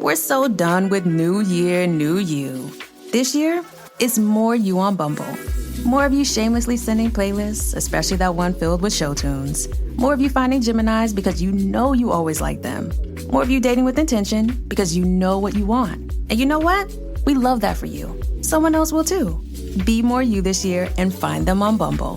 We're so done with new year, new you. This year, it's more you on Bumble. More of you shamelessly sending playlists, especially that one filled with show tunes. More of you finding Geminis because you know you always like them. More of you dating with intention because you know what you want. And you know what? We love that for you. Someone else will too. Be more you this year and find them on Bumble.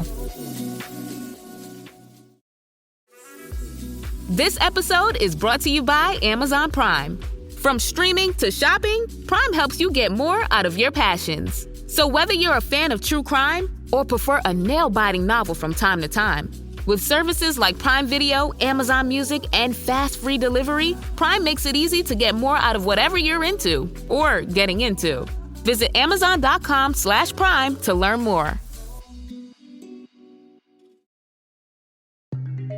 This episode is brought to you by Amazon Prime. From streaming to shopping, Prime helps you get more out of your passions. So whether you're a fan of true crime or prefer a nail-biting novel from time to time, with services like Prime Video, Amazon Music, and fast free delivery, Prime makes it easy to get more out of whatever you're into or getting into. Visit Amazon.com/Prime to learn more.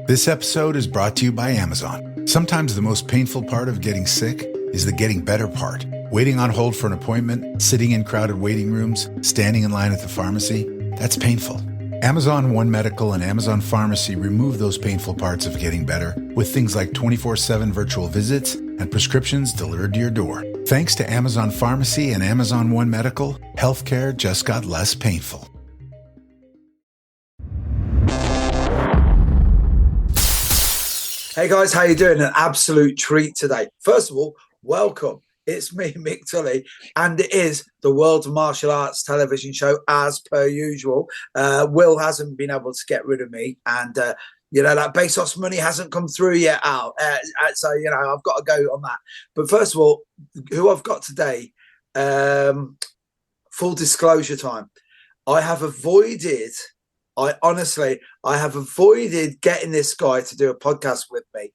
This episode is brought to you by Amazon. Sometimes the most painful part of getting sick is the getting better part. Waiting on hold for an appointment, sitting in crowded waiting rooms, standing in line at the pharmacy, that's painful. Amazon One Medical and Amazon Pharmacy remove those painful parts of getting better with things like 24/7 virtual visits and prescriptions delivered to your door. Thanks to Amazon Pharmacy and Amazon One Medical, healthcare just got less painful. Hey guys, how you doing? An absolute treat today. First of all, welcome. It's me, Mick Tully, and it is the World of Martial Arts television show as per usual. Will hasn't been able to get rid of me, and that Bezos money hasn't come through yet out. So, I've got to go on that. But first of all, who I've got today, full disclosure time. I have avoided getting this guy to do a podcast with me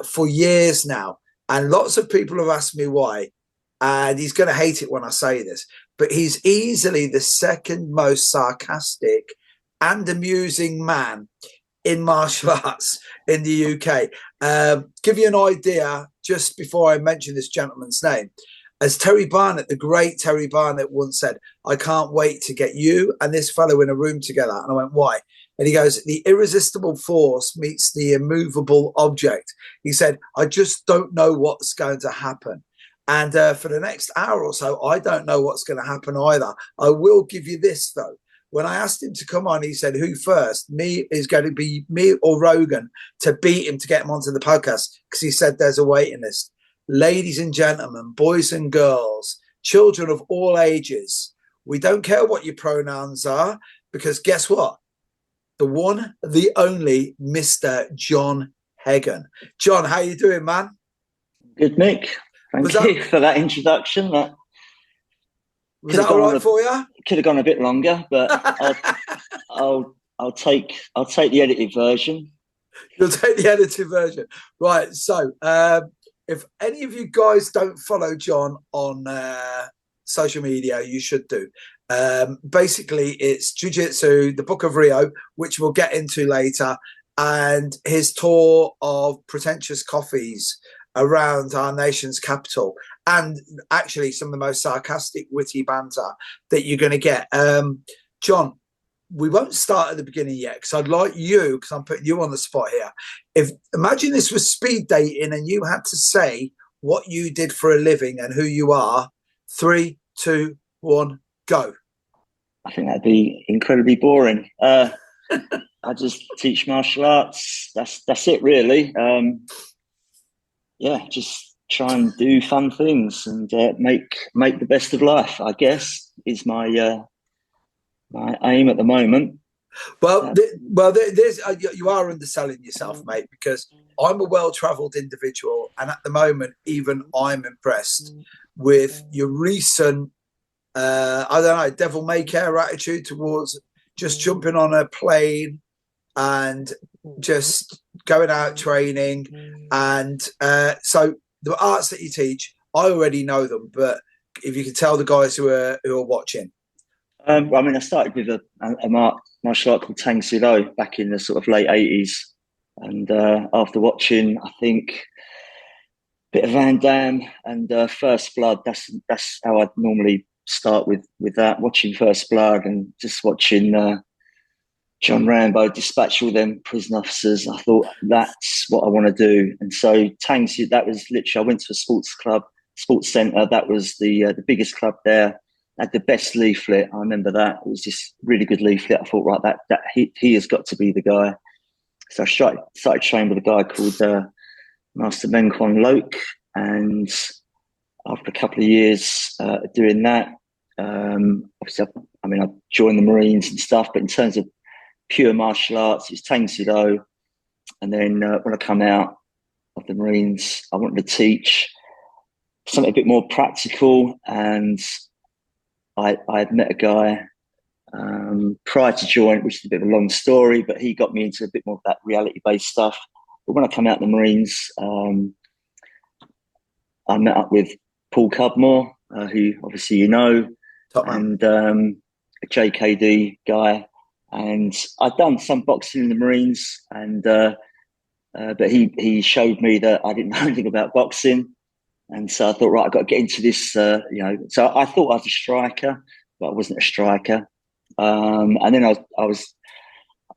for years now. And lots of people have asked me why. And he's going to hate it when I say this. But he's easily the second most sarcastic and amusing man in martial arts in the UK. Give you an idea, just before I mention this gentleman's name. As Terry Barnett, the great Terry Barnett once said, I can't wait to get you and this fellow in a room together. And I went, why? And he goes, the irresistible force meets the immovable object. He said, I just don't know what's going to happen. And for the next hour or so, I don't know what's going to happen either. I will give you this, though. When I asked him to come on, he said, who first? Is going to be me or Rogan to beat him to get him onto the podcast? Because he said there's a waiting list. Ladies and gentlemen, boys and girls, children of all ages, we don't care what your pronouns are, because guess what? The one, the only Mr. Jon Hegan. Jon, how you doing, man? Good, Nick. Thank you for that introduction. Was that all right for you? Could have gone a bit longer, but I'll take the edited version. You'll take the edited version, right? So, if any of you guys don't follow Jon on social media, you should do. Basically, it's Jiu-Jitsu, the Book of Rio, which we'll get into later, and his tour of pretentious coffees around our nation's capital, and actually some of the most sarcastic, witty banter that you're going to get. Jon, we won't start at the beginning yet, because I'd like you, because I'm putting you on the spot here. Imagine this was speed dating and you had to say what you did for a living and who you are. 3, 2, 1, go. I think that'd be incredibly boring. I just teach martial arts. That's it, really. Just try and do fun things and make the best of life, I guess, is my my aim at the moment. Well, there's you are underselling yourself, mate, because I'm a well-travelled individual, and at the moment, even I'm impressed with your recent, devil may care attitude towards just jumping on a plane and just going out training. And so the arts that you teach, I already know them, but if you could tell the guys who are watching. I started with a martial art called Tang Soo Do back in the sort of late 80s. And after watching, I think, a bit of Van Damme and First Blood, that's how I'd normally start with that, watching First Blood and just watching John Rambo dispatch all them prison officers. I thought, that's what I want to do. And so Tang Soo, that was literally, I went to a sports club sports centre. That was the biggest club there. Had the best leaflet. I remember that. It was this really good leaflet. I thought, right, that he has got to be the guy. So I started training with a guy called Master Menkwan Loke, and after a couple of years doing that, obviously, I joined the Marines and stuff. But in terms of pure martial arts, it's Tang Soo Do. And then when I come out of the Marines, I wanted to teach something a bit more practical, and I had met a guy prior to join, which is a bit of a long story, but he got me into a bit more of that reality-based stuff. But when I come out of the Marines, I met up with Paul Cudmore, who obviously you know, and a JKD guy. And I'd done some boxing in the Marines, and but he showed me that I didn't know anything about boxing. And so I thought, right, I've got to get into this, So I thought I was a striker, but I wasn't a striker. And then I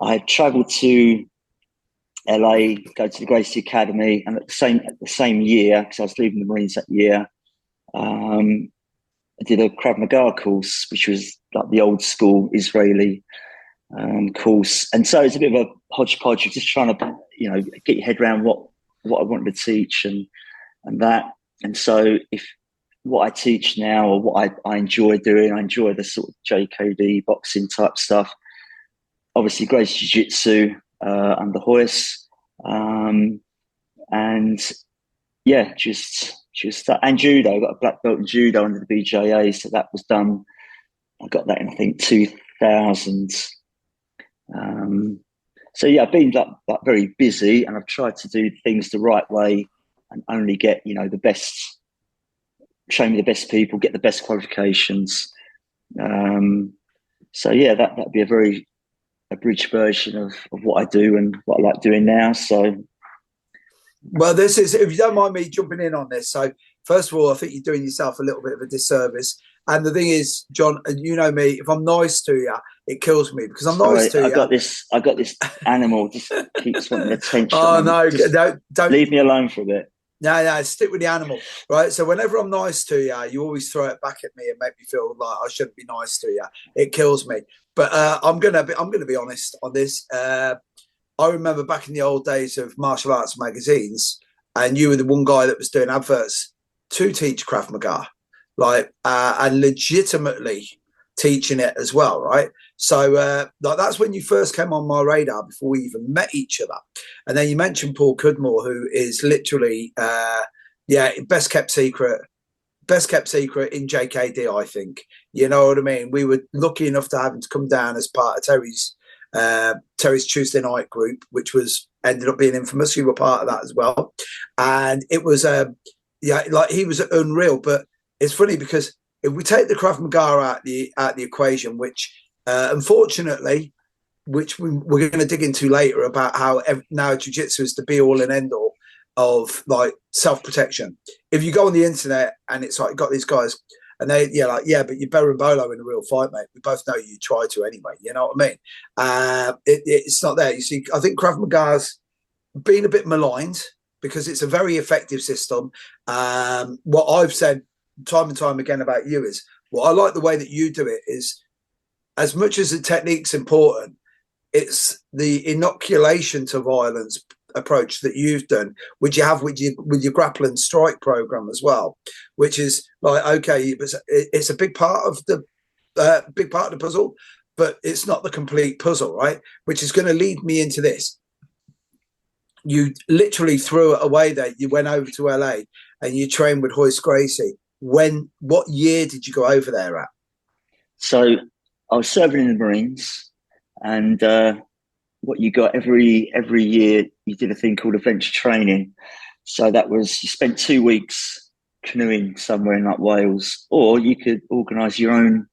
had travelled to LA, go to the Gracie Academy, and at the same year, because I was leaving the Marines that year, I did a Krav Maga course, which was like the old school Israeli course. And so it's a bit of a hodgepodge of just trying to, get your head around what I wanted to teach and that. And so if what I teach now, or what I enjoy doing, I enjoy the sort of JKD boxing type stuff. Obviously, Gracie Jiu-Jitsu under Royce, and yeah, just that. And judo. I got a black belt in judo under the BJA, so that was done. I got that in, I think, 2000. So yeah, I've been like very busy, and I've tried to do things the right way and only get the best. Show me the best people, get the best qualifications. So yeah, that'd be a abridged version of what I do and what I like doing now. So, well, this is, if you don't mind me jumping in on this. So first of all, I think you're doing yourself a little bit of a disservice. And the thing is, John, and you know me, if I'm nice to you, it kills me because I'm nice to you. I got this animal just keeps wanting attention. Oh no, don't leave me alone for a bit. No, stick with the animal, right? So whenever I'm nice to you, you always throw it back at me and make me feel like I shouldn't be nice to you. It kills me. But I'm gonna be honest on this. I remember back in the old days of martial arts magazines, and you were the one guy that was doing adverts to teach Krav Maga, and legitimately teaching it as well, right? So that's when you first came on my radar before we even met each other. And then you mentioned Paul Cudmore, who is literally best kept secret in JKD, I think. You know what I mean? We were lucky enough to have him to come down as part of Terry's Tuesday night group, which ended up being infamous. You were part of that as well. And it was he was unreal. But it's funny because if we take the Krav Maga out the equation, which unfortunately, which we're going to dig into later about how now jiu-jitsu is the be-all and end-all of self-protection. If you go on the internet and it's got these guys and but you're Berimbolo in a real fight, mate. We both know you try to anyway. You know what I mean? It's not there. You see, I think Krav Maga's been a bit maligned because it's a very effective system. What I've said time and time again about you is, what I like the way that you do it is, as much as the technique's important, it's the inoculation to violence approach that you've done, which you have with your grapple and strike program as well, which is it's a big part of the puzzle, but it's not the complete puzzle, right? Which is going to lead me into this. You literally threw it away there. You went over to LA and you trained with Royce Gracie. What year did you go over there at? So I was serving in the Marines, and what you got every year, you did a thing called adventure training. So that was, you spent 2 weeks canoeing somewhere in Wales, or you could organise your own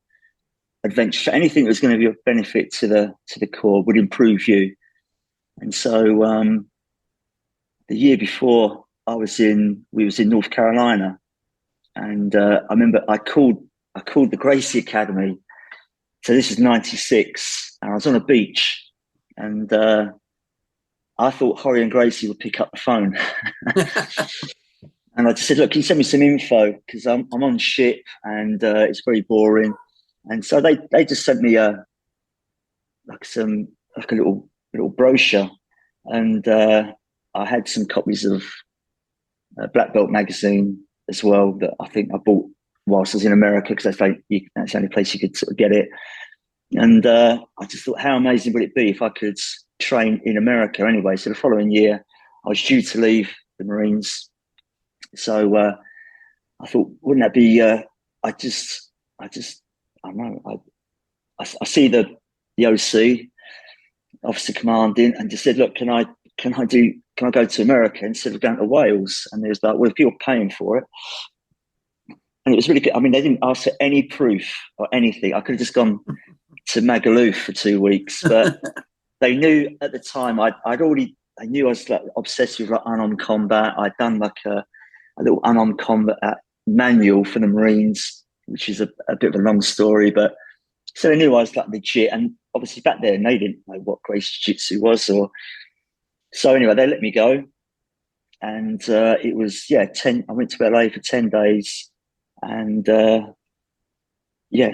adventure. Anything that was going to be of benefit to the corps would improve you. And so the year before, we was in North Carolina, and I remember I called the Gracie Academy. So this is 96, and I was on a beach, and I thought Horry and Gracie would pick up the phone. And I just said, look, can you send me some info? Because I'm on ship and it's very boring. And so they just sent me a little brochure. And I had some copies of Black Belt magazine as well that I think I bought whilst I was in America, because that's the only place you could sort of get it. And I just thought, how amazing would it be if I could train in America anyway? So the following year, I was due to leave the Marines. So I thought, wouldn't that be? I don't know. I see the OC, officer commanding, and just said, look, can I go to America instead of going to Wales? And they was like, well, if you're paying for it. And it was really good. I mean, they didn't ask for any proof or anything. I could have just gone to Magaluf for 2 weeks, but they knew at the time I knew I was like obsessed with like unarmed combat. I'd done like a little unarmed combat manual for the Marines, which is a bit of a long story, but so they knew I was like legit. And obviously back then they didn't know what Gracie Jiu-Jitsu was, so anyway, they let me go. And it was, I went to LA for 10 days. And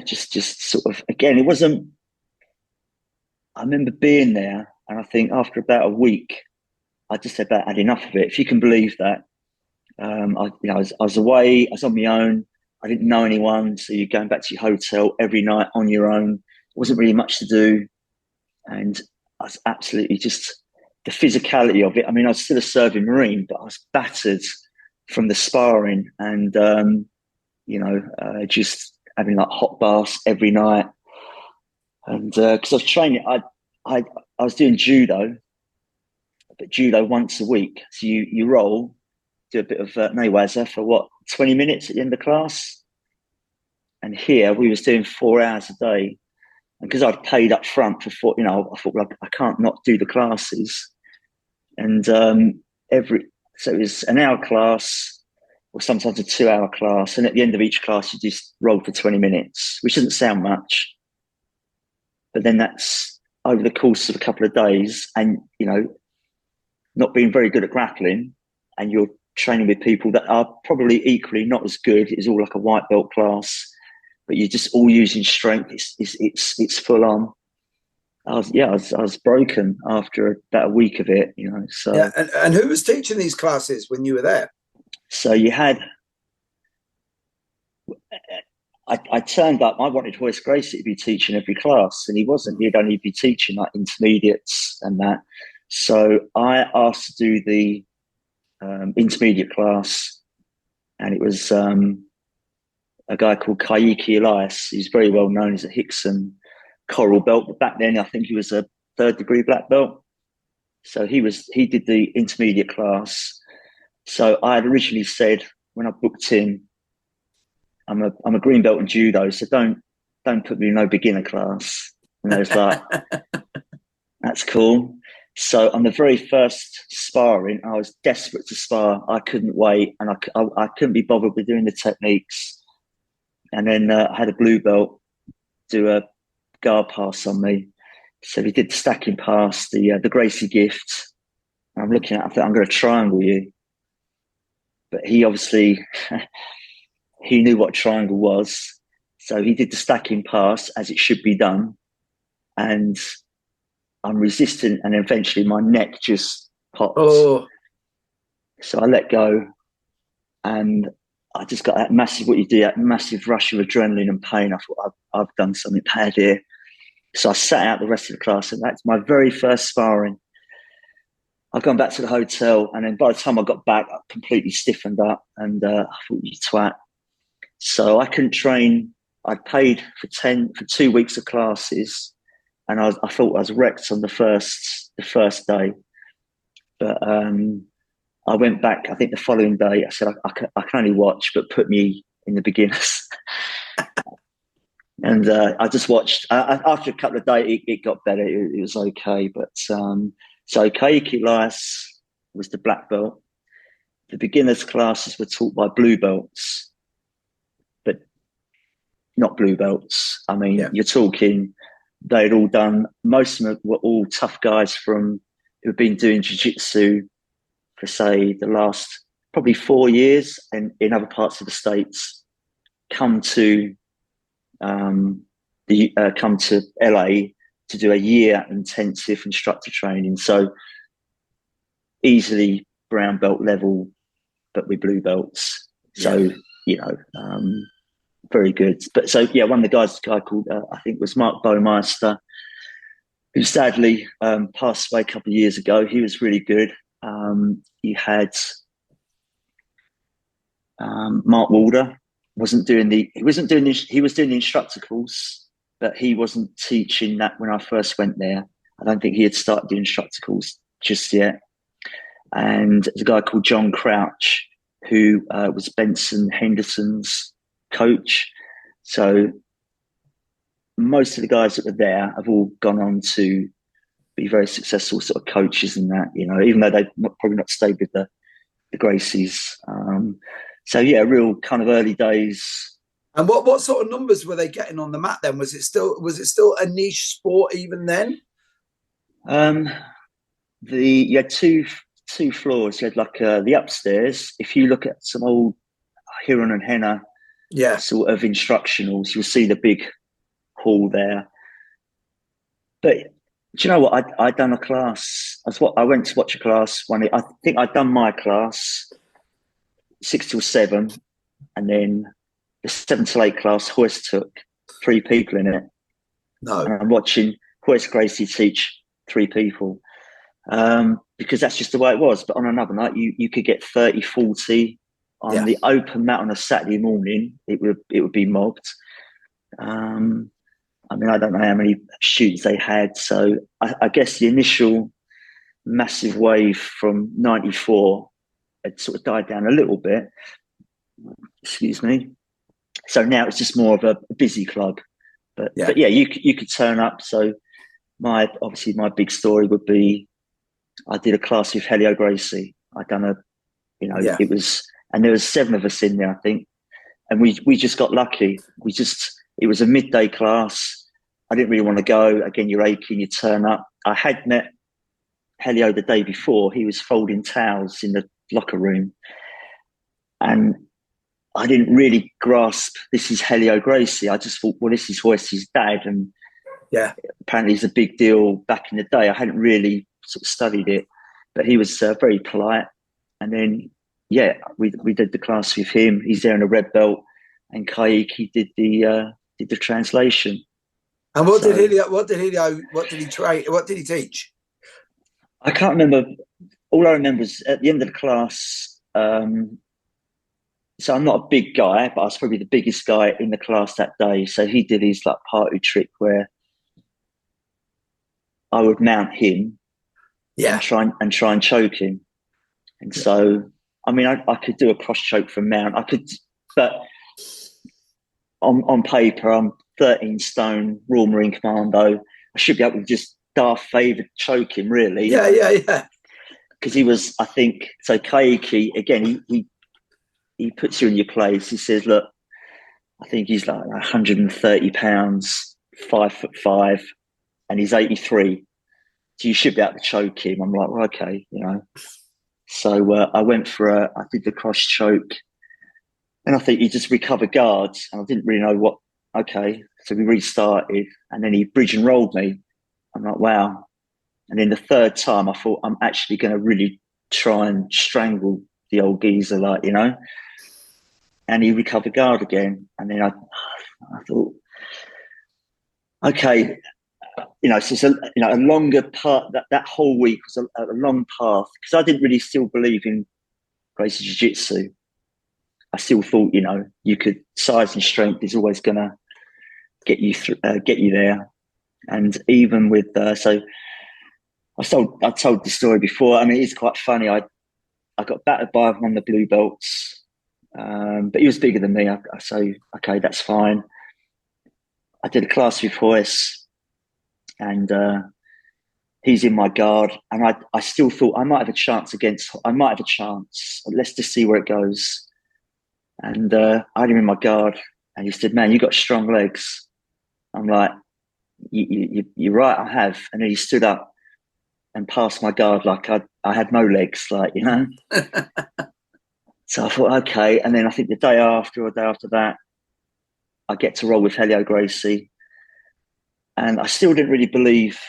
just sort of, again, it wasn't, I remember being there, and I think after about a week, I just said, I had enough of it, if you can believe that. I was away, I was on my own, I didn't know anyone, so you're going back to your hotel every night on your own. There wasn't really much to do, and I was absolutely just, the physicality of it. I mean, I was still a serving Marine, but I was battered from the sparring, and just having like hot baths every night. And because I was training, I was doing judo, but judo once a week. So you roll, do a bit of Newaza for 20 minutes at the end of class. And here we was doing 4 hours a day. And because I'd paid up front for I thought, well, I can't not do the classes. And so it was an hour class, or sometimes a 2-hour class. And at the end of each class, you just roll for 20 minutes, which doesn't sound much. But then that's over the course of a couple of days, and, not being very good at grappling, and you're training with people that are probably equally not as good. It's all like a white belt class, but you're just all using strength. It's full on. I was broken after about a week of it, So yeah, and who was teaching these classes when you were there? So you had, I turned up, I wanted Royce Gracie to be teaching every class, and he wasn't. He'd only be teaching like intermediates and that. So I asked to do the intermediate class, and it was a guy called Kaiki Elias. He's very well known as a Hickson coral belt, but back then I think he was a 3rd degree black belt. So he did the intermediate class. So I had originally said when I booked in, I'm a green belt in judo, so don't put me in no beginner class. And I was like, that's cool. So on the very first sparring, I was desperate to spar. I couldn't wait, and I couldn't be bothered with doing the techniques. And then I had a blue belt do a guard pass on me. So he did the stacking pass, the Gracie gift. I'm looking at it, I think, I'm going to triangle you. But he obviously, he knew what triangle was. So he did the stacking pass as it should be done. And I'm resistant, and eventually my neck just popped. Oh. So I let go, and I just got that massive rush of adrenaline and pain. I thought, I've done something bad here. So I sat out the rest of the class, and that's my very first sparring. I've gone back to the hotel, and then by the time I got back, I completely stiffened up, and I thought, you twat. So I couldn't train. I paid for 2 weeks of classes, and I thought I was wrecked on the first day. But I went back, I think the following day, I said, I can only watch, but put me in the beginners. And I just watched. After a couple of days, it got better. It was okay. But so Kaiki Elias was the black belt. The beginners classes were taught by blue belts, but not blue belts. I mean, You're talking, they'd all done, most of them were all tough guys who've been doing jiu-jitsu for, say, the last probably 4 years, and in other parts of the States, come to come to LA to do a year intensive instructor training. So easily brown belt level, but with blue belts. So, very good. But so, yeah, one of the guys, a guy called, I think it was Mark Bowmeister, who sadly passed away a couple of years ago. He was really good. You had Mark Walder, he was doing the instructor course, but he wasn't teaching that when I first went there. I don't think he had started the instructor course just yet. And there's a guy called John Crouch, who was Benson Henderson's coach. So most of the guys that were there have all gone on to be very successful sort of coaches and that, even though they've probably not stayed with the Gracies. So yeah, real kind of early days. And what sort of numbers were they getting on the mat then? Was it still a niche sport even then? You had two floors. You had like the upstairs. If you look at some old Huron and Henna sort of instructionals, you'll see the big hall there. But do you know what? I'd done a class. I went to watch a class one. I think I'd done my class 6 till 7, and then the 7 till 8 class, Royce took 3 people in it. No, and I'm watching Royce Gracie teach 3 people. Because that's just the way it was. But on another night, you could get 30, 40 on the open mat on a Saturday morning. It would be mobbed. I mean, I don't know how many shoots they had. So I guess the initial massive wave from 94 had sort of died down a little bit. Excuse me. So now it's just more of a busy club. But yeah, you could turn up. So my big story would be, I did a class with Helio Gracie. I'd done it was, and there was 7 of us in there, I think. And we just got lucky. It was a midday class. I didn't really want to go. Again, you're aching, you turn up. I had met Helio the day before. He was folding towels in the locker room. And I didn't really grasp, this is Helio Gracie. I just thought, well, this is Royce's dad. And apparently it's a big deal back in the day. I hadn't really sort of studied it, but he was very polite. And then, we did the class with him. He's there in a red belt, and Kaiki did the translation. And what did he teach? I can't remember. All I remember is at the end of the class. So I'm not a big guy, but I was probably the biggest guy in the class that day. So he did his like party trick where I would mount him, and try and choke him. And so, I mean, I could do a cross choke from mount. I could, but on paper, I'm 13 stone, Royal Marine Commando. I should be able to just Darth Vader choke him, really. Yeah. Because he was, I think, so Kaiki, again, he puts you in your place. He says, look, I think he's like 130 pounds, 5'5", and he's 83. So you should be able to choke him. I'm like, well, okay, So I went I did the cross choke, and I think he just recovered guards, and I didn't really know what. Okay, so we restarted, and then he bridge and rolled me. I'm like, wow. And then the third time, I thought, I'm actually going to really try and strangle the old geezer, and he recovered guard again. And then I thought, okay, so it's a longer part. That whole week was a long path, because I didn't really still believe in Gracie Jiu-Jitsu. I still thought, you could, size and strength is always going to get you there. And even with so I told the story before. I mean, it's quite funny. I got battered by one of the blue belts, but he was bigger than me. So okay, that's fine. I did a class with Royce, and he's in my guard, and I still thought I might have a chance. Let's just see where it goes. And I had him in my guard, and he said, "Man, you got strong legs." I'm like, "You're right, I have." And then he stood up and passed my guard like I had no legs, So I thought, okay. And then I think the day after or day after that, I get to roll with Helio Gracie. And I still didn't really believe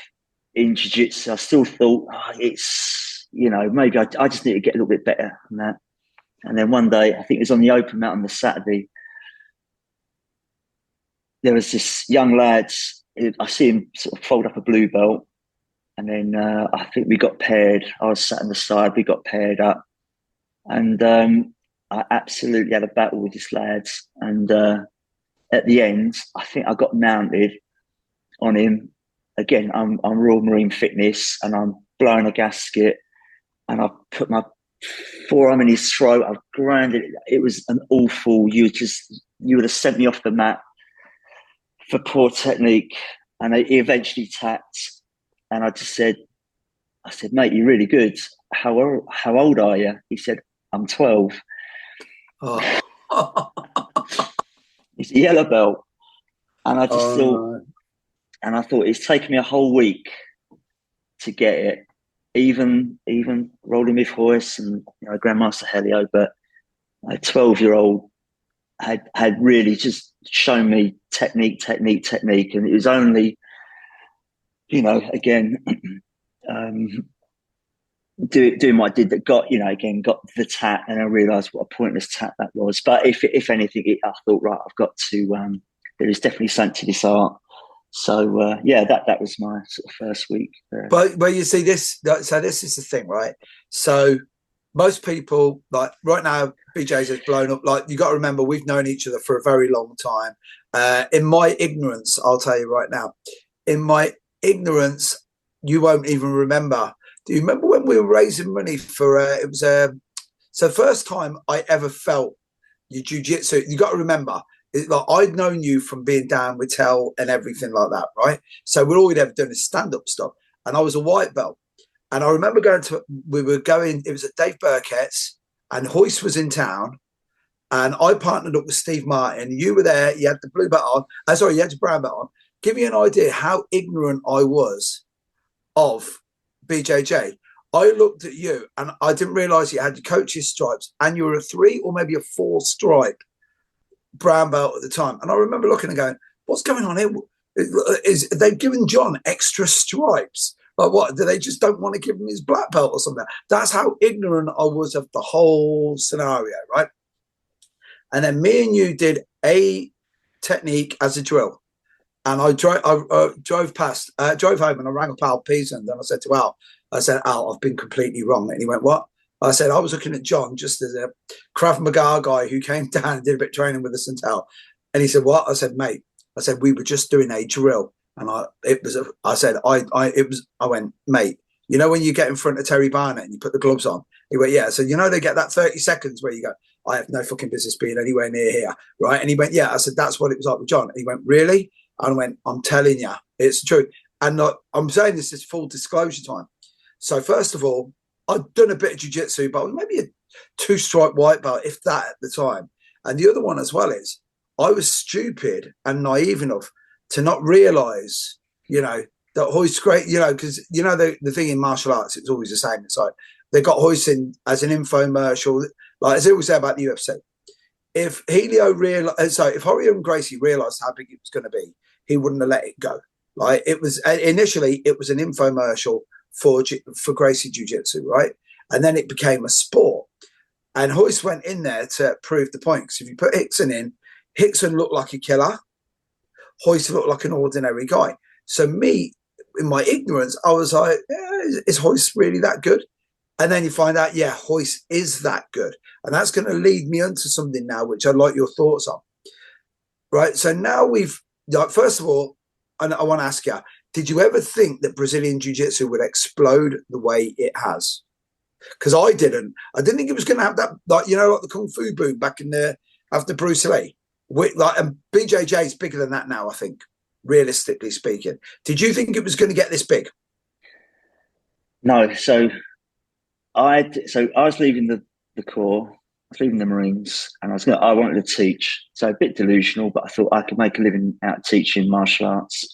in jiu-jitsu. I still thought, it's, you know, maybe I just need to get a little bit better than that. And then one day, I think it was on the open mat on the Saturday, there was this young lad, I see him sort of fold up a blue belt. And then I think we got paired. I was sat on the side, we got paired up. And I absolutely had a battle with this lad. And at the end, I think I got mounted on him. Again, I'm Royal Marine Fitness and I'm blowing a gasket and I put my forearm in his throat. I've grounded it. It was an awful, you would have sent me off the mat for poor technique. And he eventually tapped and I said, mate, you're really good. How old are you? He said, I'm 12. Oh. It's a yellow belt. And I just thought, and I thought it's taken me a whole week to get it, even rolling with Royce and, you know, Grandmaster Helio, but a 12-year-old had really just shown me technique. And it was only, you know, again, doing what I did that got, you know, again, got the tap, and I realised what a pointless tap that was. But if anything, I thought, right, I've got to, there is definitely something to this art. So yeah, that was my sort of first week there. But you see this, so this is the thing, right? So most people, like right now, BJ's has blown up. Like, you got to remember, we've known each other for a very long time. In my ignorance, I'll tell you right now, in my ignorance, you won't even remember. Do you remember when we were raising money for, it was, so first time I ever felt your jiu-jitsu, you got to remember, like, I'd known you from being down with Tell and everything like that, right? So all we'd ever done is stand-up stuff. And I was a white belt. And I remember it was at Dave Burkett's, and Royce was in town. And I partnered up with Steve Martin. You were there. You had the blue belt on. You had the brown belt on. Give you an idea how ignorant I was of BJJ. I looked at you and I didn't realise you had your coach's stripes, and you were a 3 or maybe a 4 stripe brown belt at the time. And I remember looking and going, what's going on here? Is they've given Jon extra stripes? Like, what, do they just don't want to give him his black belt or something? That's how ignorant I was of the whole scenario, right? And then me and you did a technique as a drill. And I drove home and I rang up Al Peason, and then I said to Al, Al, I've been completely wrong. And he went, what? I said, I was looking at Jon just as a Krav Maga guy who came down and did a bit of training with us and Tal. And he said, what? I said, mate, we were just doing a drill. And I went, mate, you know when you get in front of Terry Barnett and you put the gloves on? He went, yeah. So, you know, they get that 30 seconds where you go, I have no fucking business being anywhere near here, right? And he went, yeah. I said, that's what it was like with Jon. And he went, really? And I went, I'm telling you, it's true. And I'm saying this is full disclosure time. So first of all, I'd done a bit of jiu-jitsu, but I was maybe a 2-stripe white belt, if that, at the time. And the other one as well is I was stupid and naive enough to not realise, you know, that Royce great, you know, because, you know, the thing in martial arts, it's always the same. It's like they got Royce in as an infomercial, like as I always say about the UFC. If Helio if Horio and Gracie realised how big it was going to be, he wouldn't have let it go. Like, it was initially, it was an infomercial for Gracie Jiu-Jitsu, right? And then it became a sport. And Royce went in there to prove the point. Because if you put Hickson in, Hickson looked like a killer. Royce looked like an ordinary guy. So me, in my ignorance, I was like, is Royce really that good? And then you find out, yeah, Royce is that good. And that's going to lead me onto something now, which I'd like your thoughts on. Right? So now we've, like, first of all, and I want to ask you, did you ever think that Brazilian Jiu-Jitsu would explode the way it has? Because I didn't. I didn't think it was going to have that, like, you know, like the Kung Fu boom back in the, after Bruce Lee. And BJJ is bigger than that now, I think, realistically speaking. Did you think it was going to get this big? No. So I was leaving the Corps, I was leaving the Marines, and I wanted to teach. So a bit delusional, but I thought I could make a living out teaching martial arts.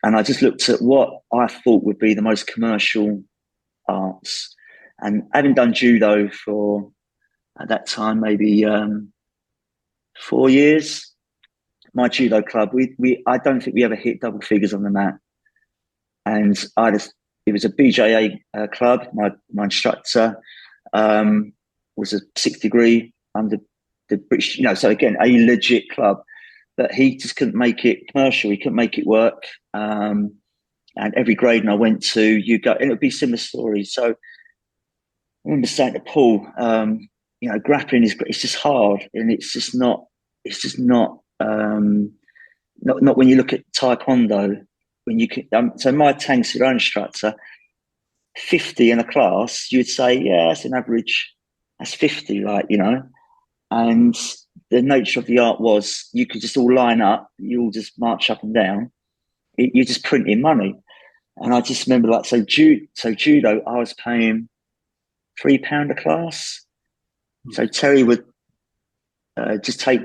And I just looked at what I thought would be the most commercial arts. And having done judo for at that time, maybe 4 years. My judo club, I don't think we ever hit double figures on the mat. And it was a BJA club. My instructor was a 6th degree under the British, so again, a legit club, but he just couldn't make it commercial. He couldn't make it work. And every grading I went to, you go, and it would be similar stories. So I remember saying to Paul, grappling it's just hard, and it's just not when you look at Taekwondo, when you can, so my Tang Soo Do instructor, 50 in a class, you'd say, yeah, that's an average, that's 50, and the nature of the art was you could just all line up, you all just march up and down, you're just printing money. And I just remember, so judo, I was paying £3 a class. So Terry would just take,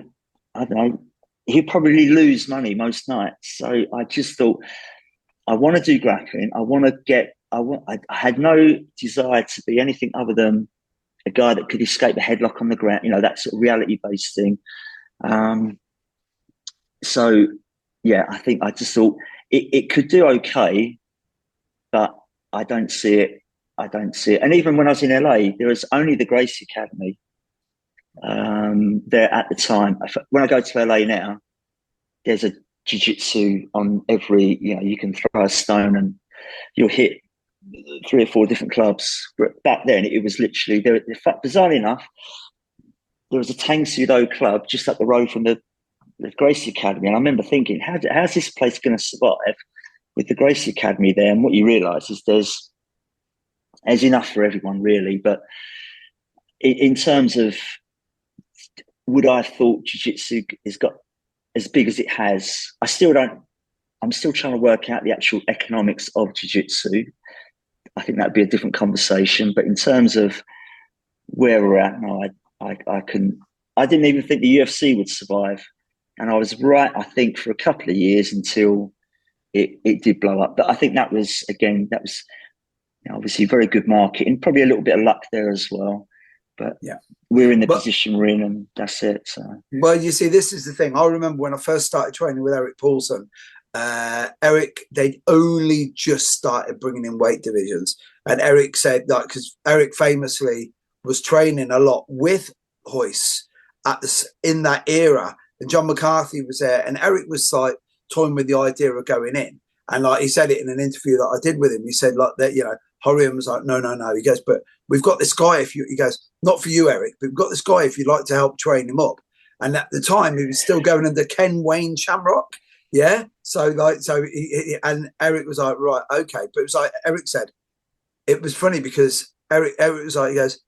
I don't know, he'd probably lose money most nights. So I just thought, I want to do grappling. I had no desire to be anything other than a guy that could escape a headlock on the ground, that sort of reality-based thing. So, yeah, I think I just thought it could do okay, but I don't see it. And even when I was in LA, there was only the Gracie Academy there at the time. When I go to LA now, there's a jiu-jitsu on every, you can throw a stone and you'll hit 3 or 4 different clubs. But back then, it was literally, bizarrely enough, there was a Tang Soo Do club just up the road from the Gracie Academy. And I remember thinking, how's this place going to survive with the Gracie Academy there? And what you realise is there's enough for everyone, really. But in terms of, would I have thought jiu-jitsu has got as big as it has? I'm still trying to work out the actual economics of jiu-jitsu. I think that'd be a different conversation. But in terms of where we're at now, I didn't even think the UFC would survive. And I was right, I think, for a couple of years until it did blow up. But I think that was obviously very good marketing, probably a little bit of luck there as well. But yeah, we're in the position we're in, and that's it. So. Well, you see, this is the thing. I remember when I first started training with Eric Paulson, they'd only just started bringing in weight divisions. And Eric said, because Eric famously was training a lot with Royce in that era. And John McCarthy was there. And Eric was toying with the idea of going in. And he said it in an interview that I did with him. He said, Horian was like, no. He goes, but we've got this guy. He goes, not for you, Eric, but we've got this guy if you'd like to help train him up. And at the time, he was still going under Ken Wayne Shamrock. Yeah. And Eric was like, right, okay. But it was like Eric said, it was funny because Eric was like, he goes,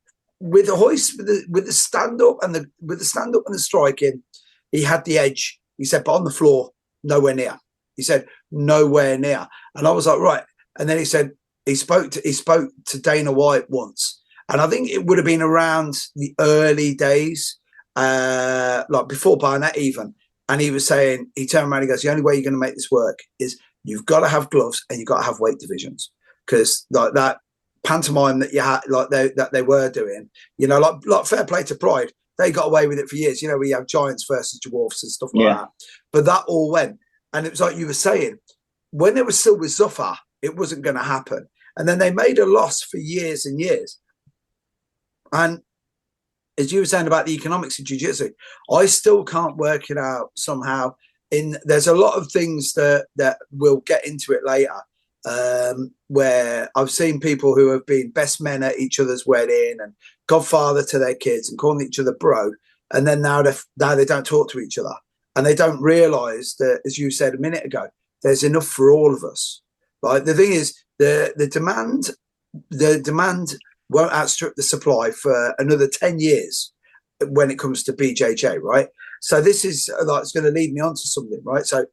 with the hoist, with the stand up and the striking, he had the edge. He said, but on the floor, nowhere near. He said, nowhere near. And I was like, right. And then he said, he spoke to Dana White once. And I think it would have been around the early days, before Barnett even. And he was saying, he turned around and he goes, the only way you're going to make this work is you've got to have gloves and you've got to have weight divisions. Because that pantomime that you had, that they were doing, like fair play to Pride, they got away with it for years. We have giants versus dwarfs and stuff like that. But that all went. And it was like you were saying, when they were still with Zufar, it wasn't going to happen. And then they made a loss for years and years. And as you were saying about the economics of jiu-jitsu, I still can't work it out somehow. There's a lot of things that we'll get into it later, where I've seen people who have been best men at each other's wedding and godfather to their kids and calling each other bro. And then now they don't talk to each other. And they don't realise that, as you said a minute ago, there's enough for all of us. Right? The thing is, the demand won't outstrip the supply for another 10 years when it comes to BJJ, right? So this is it's going to lead me on to something, right? So,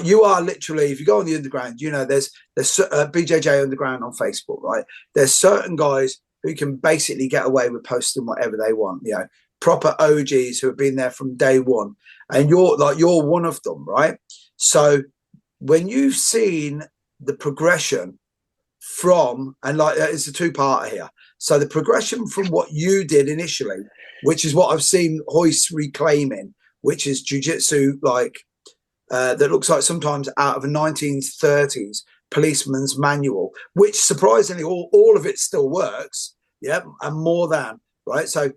you are literally, if you go on the underground, there's BJJ underground on Facebook, right? There's certain guys who can basically get away with posting whatever they want, proper OGs who have been there from day one, and you're one of them, right? So when you've seen the progression from, and it's a two-parter here. So the progression from what you did initially, which is what I've seen Royce reclaiming, which is jiu-jitsu like that looks like sometimes out of a 1930s policeman's manual, which surprisingly all of it still works, yeah, and more than, right? So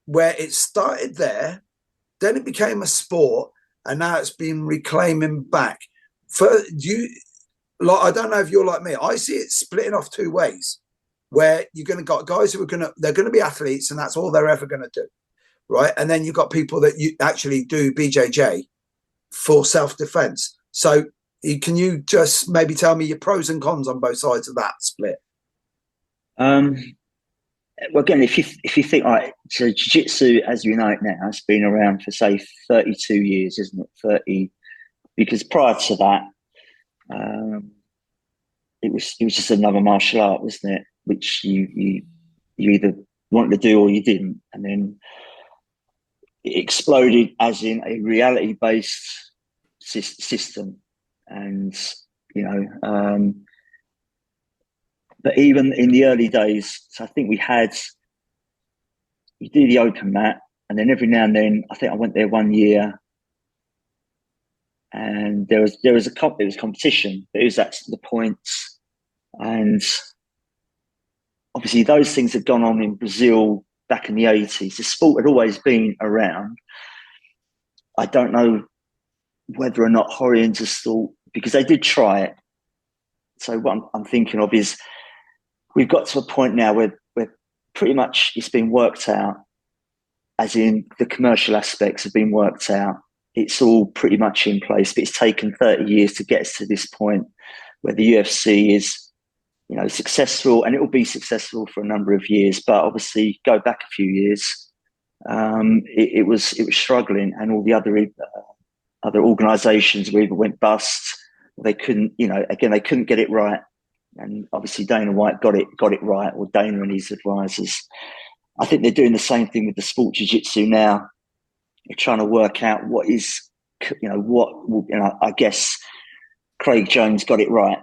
where it started there, then it became a sport, and now it's been reclaiming back. I don't know if you're like me, I see it splitting off two ways, where you're going to got guys who are they're going to be athletes, and that's all they're ever going to do, right? And then you've got people that you actually do BJJ for self-defense. So can you just maybe tell me your pros and cons on both sides of that split? Well, again, if you think, all right, so jiu-jitsu as you know it now has been around for say 32 years, isn't it? 30, because prior to that, it was just another martial art, wasn't it? Which you either wanted to do or you didn't, and then it exploded as in a reality-based system, and but even in the early days, so I think you do the open mat, and then every now and then, I think I went there one year, and there was competition. It was at the points, and obviously those things had gone on in Brazil back in the 80s. The sport had always been around. I don't know whether or not Horians are still, because they did try it. So what I'm thinking of is we've got to a point now where pretty much it's been worked out, as in the commercial aspects have been worked out. It's all pretty much in place, but it's taken 30 years to get us to this point where the UFC is, successful, and it will be successful for a number of years. But obviously, go back a few years, it was struggling, and all the other organisations either went bust, or they couldn't, they couldn't get it right. And obviously, Dana White got it right, or Dana and his advisors. I think they're doing the same thing with the sport jiu-jitsu now. You're trying to work out what is, I guess Craig Jones got it right.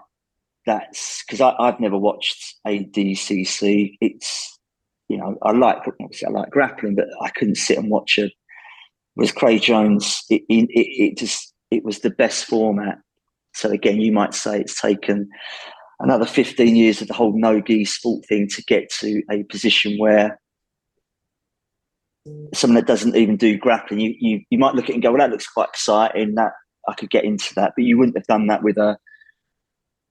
That's because I've never watched ADCC. It's, I like grappling, but I couldn't sit and watch it. Whereas Craig Jones, it was the best format. So again, you might say it's taken another 15 years of the whole no-gi sport thing to get to a position where someone that doesn't even do grappling, you might look at it and go, well, that looks quite exciting, that I could get into that. But you wouldn't have done that with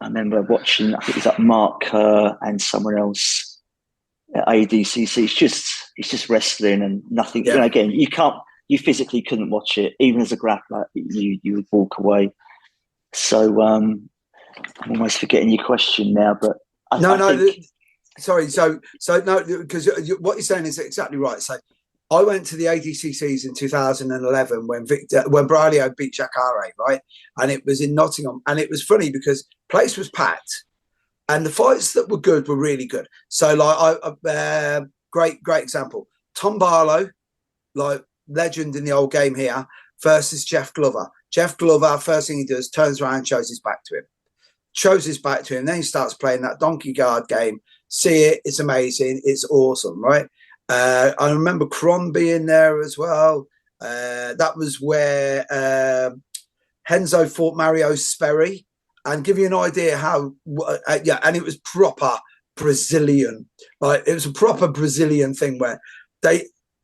I remember watching, I think it was like Mark Kerr and someone else at ADCC. It's just wrestling and nothing. Yeah. Again, you physically couldn't watch it. Even as a grappler, you would walk away. So I'm almost forgetting your question now, but sorry. So no, because what you're saying is exactly right. So I went to the ADCCs in 2011 when Braulio beat Jacare, right? And it was in Nottingham. And it was funny because place was packed and the fights that were good were really good. So great example. Tom Barlow, like legend in the old game here, versus Jeff Glover. Jeff Glover, first thing he does, turns around, shows his back to him. Then he starts playing that donkey guard game. See it, it's amazing, it's awesome, right? I remember Cron being there as well. That was where Henzo fought Mario Sperry, and give you an idea how, and it was proper Brazilian. Like, it was a proper Brazilian thing where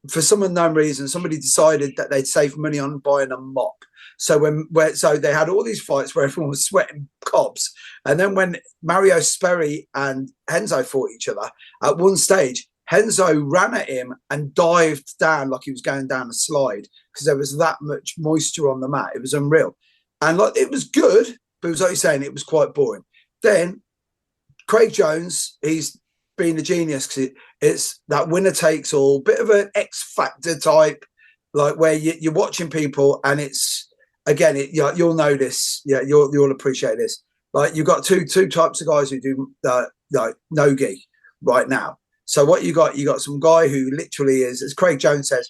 for some unknown reason, somebody decided that they'd save money on buying a mop. So so they had all these fights where everyone was sweating cobs. And then when Mario Sperry and Henzo fought each other, at one stage, Henzo ran at him and dived down like he was going down a slide because there was that much moisture on the mat. It was unreal. And it was good, but it was like you're saying, it was quite boring. Then Craig Jones, he's been a genius because it's that winner takes all, bit of an X Factor type, like where you're watching people and it's, again, you'll know this. Yeah, you'll appreciate this. Like, you've got two types of guys who do no-gi right now. So what you got some guy who literally is, as Craig Jones says,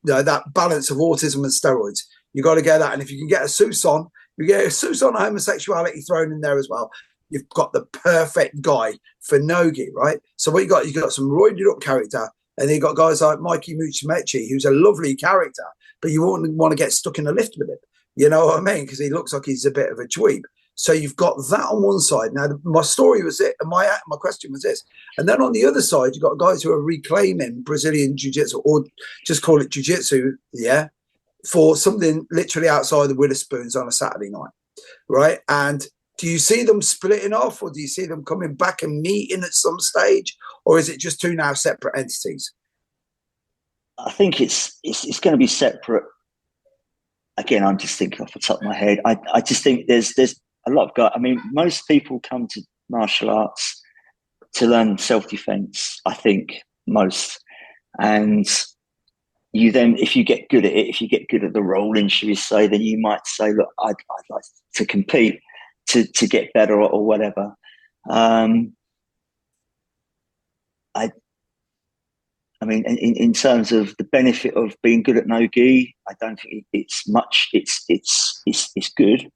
that balance of autism and steroids. You got to get that. And if you can get a Susan, you get a Susan homosexuality thrown in there as well. you've got the perfect guy for no-gi, right? So what you got some roided up character, and then you got guys like Mikey Musumeci, who's a lovely character, but you wouldn't want to get stuck in a lift with him. You know what I mean? Because he looks like he's a bit of a dweeb. So you've got that on one side. Now, my story was it, and my question was this. And then on the other side, you've got guys who are reclaiming Brazilian Jiu-Jitsu, or just call it Jiu-Jitsu, yeah, for something literally outside the Witherspoons on a Saturday night, right? And do you see them splitting off, or do you see them coming back and meeting at some stage, or is it just two now separate entities? I think it's going to be separate. Again, I'm just thinking off the top of my head. I just think there's a lot of guys. I mean, most people come to martial arts to learn self-defense, I think, most. And you then, if you get good at it, if you get good at the rolling, should we say, then you might say, look, I'd like to compete to get better, or whatever. I mean, in terms of the benefit of being good at no-gi, I don't think it's much. It's good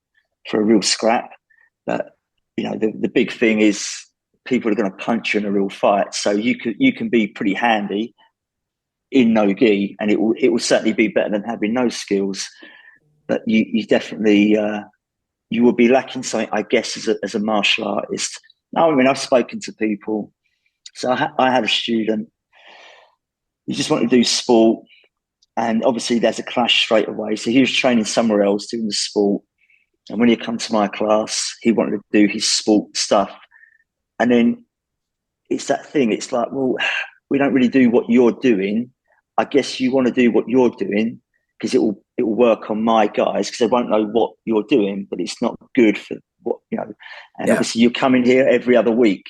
for a real scrap, but you know, the big thing is people are going to punch you in a real fight. So you can be pretty handy in no-gi, and it will certainly be better than having no skills. But you definitely you will be lacking something, I guess, as a martial artist. I mean, I've spoken to people. So I had a student. He just wanted to do sport, and obviously there's a clash straight away. So he was training somewhere else doing the sport, and when he come to my class, he wanted to do his sport stuff. And then it's that thing. It's like, well, we don't really do what you're doing. I guess you want to do what you're doing because it will work on my guys, because they won't know what you're doing, but it's not good for what, you know. And obviously you're coming here every other week,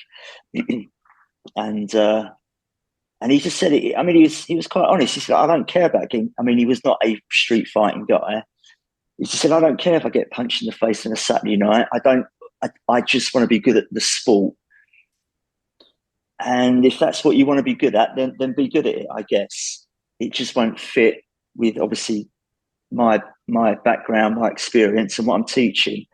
and he just said it. I mean, he was quite honest. He said, I don't care about getting. I mean, he was not a street fighting guy. He just said, I don't care if I get punched in the face on a Saturday night. I just want to be good at the sport. And if that's what you want to be good at, then be good at it, I guess. It just won't fit with, obviously, my background, my experience, and what I'm teaching,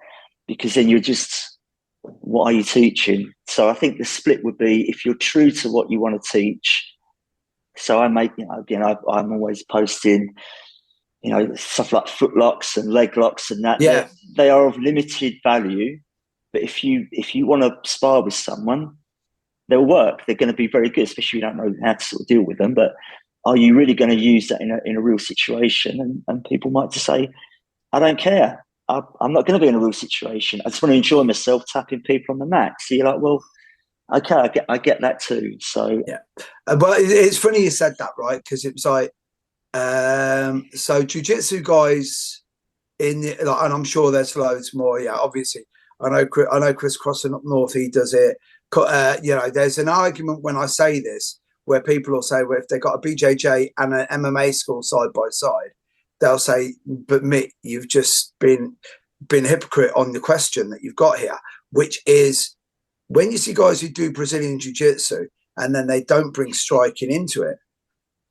because then you're just, what are you teaching? So I think the split would be, if you're true to what you want to teach. So I make, you know, again, I'm always posting, you know, stuff like foot locks and leg locks and that. Yeah. They are of limited value, but if you want to spar with someone, they'll work. They're going to be very good, especially if you don't know how to sort of deal with them. But are you really going to use that in a real situation? And people might just say, I don't care. I'm not going to be in a real situation. I just want to enjoy myself tapping people on the mat. So you're like, well, okay, I get that too. So yeah, but it's funny you said that, right? Because it was like, so jiu-jitsu guys in the, like, and I'm sure there's loads more. Yeah, obviously, I know Chris Crossing up north, he does it. You know, there's an argument when I say this where people will say, well, if they got a BJJ and an MMA school side by side, they'll say, but Mick, you've just been a hypocrite on the question that you've got here, which is, when you see guys who do Brazilian Jiu-Jitsu and then they don't bring striking into it,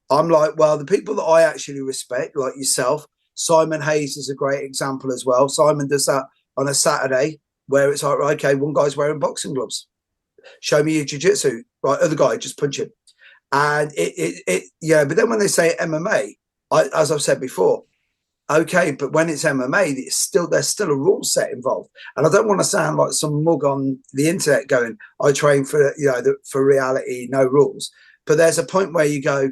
I'm like, well, the people that I actually respect, like yourself, Simon Hayes is a great example as well. Simon does that on a Saturday where it's like, right, okay, one guy's wearing boxing gloves. Show me your Jiu-Jitsu. Right, other guy, just punch him. And yeah, but then when they say MMA, as I've said before, okay, but when it's MMA, there's still a rule set involved. And I don't want to sound like some mug on the internet going, I train for, you know, for reality, no rules. But there's a point where you go,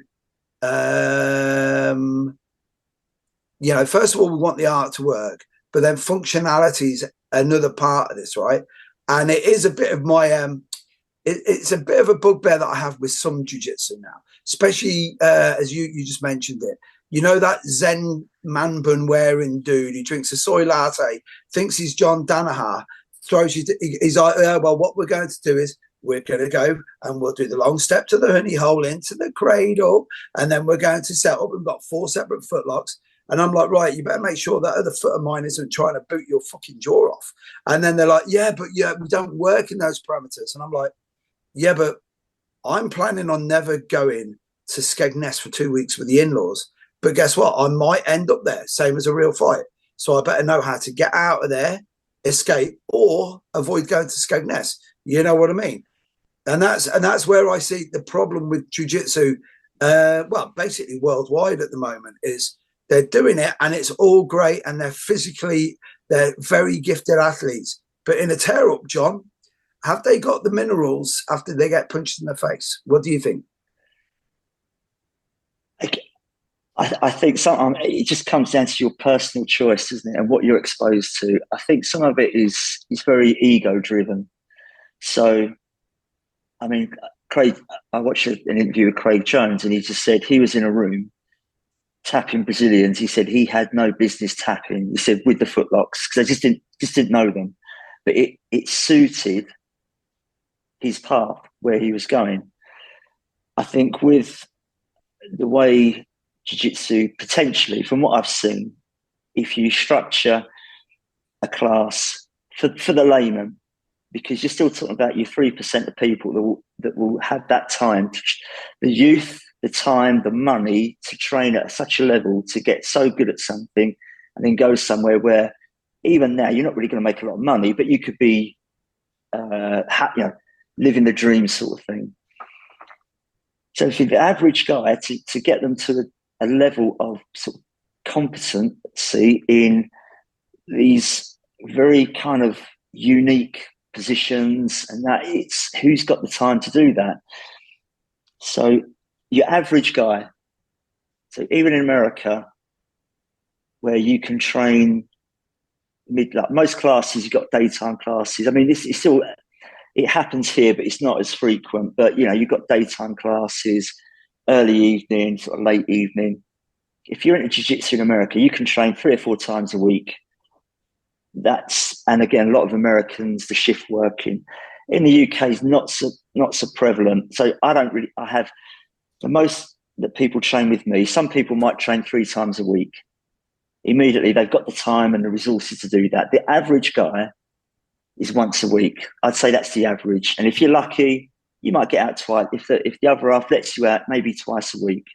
you know, first of all, we want the art to work, but then functionality is another part of this, right? And it is a bit of my, it's a bit of a bugbear that I have with some jiu-jitsu now, especially as you just mentioned it. You know, that Zen man bun wearing dude who drinks a soy latte, thinks he's John Danaher, throws you, he's like, well, what we're going to do is we're going to go and we'll do the long step to the honey hole into the cradle, and then we're going to set up. We've got 4 separate footlocks. And I'm like, right, you better make sure that other foot of mine isn't trying to boot your fucking jaw off. And then they're like, yeah, but yeah, we don't work in those parameters. And I'm like, yeah, but I'm planning on never going to Skegness for 2 weeks with the in-laws. But guess what? I might end up there, same as a real fight. So I better know how to get out of there escape or avoid going to Skegness. You know what I mean? And that's where I see the problem with jiu-jitsu, well, basically worldwide at the moment, is they're doing it and it's all great and they're very gifted athletes. But in a tear-up, John, have they got the minerals after they get punched in the face? What do you think? I think it just comes down to your personal choice, doesn't it, and what you're exposed to. I think some of it is very ego-driven. So, I mean, I watched an interview with Craig Jones, and he just said he was in a room tapping Brazilians. He said he had no business tapping. He said with the footlocks, because they just didn't know them, but it suited his path where he was going. I think with the way jiu-jitsu, potentially, from what I've seen, if you structure a class for the layman, because you're still talking about your 3% of people that will have that time, the youth, the time, the money to train at such a level to get so good at something and then go somewhere where even now you're not really going to make a lot of money, but you could be living the dream sort of thing. So for the average guy to get them to a level of sort of competency in these very kind of unique positions, and that it's who's got the time to do that. So your average guy, so even in America, where you can train like most classes, you've got daytime classes. I mean, this is still, it happens here, but it's not as frequent. But you've got daytime classes, early evening, sort of late evening. If you're into jiu-jitsu in America, you can train 3 or 4 times a week. And again, a lot of Americans, the shift working. In the UK is not so prevalent. So I have the most that people train with me. Some people might train 3 times a week. Immediately, they've got the time and the resources to do that. The average guy is once a week. I'd say that's the average. And if you're lucky, you might get out twice. If the other half lets you out, maybe twice a week.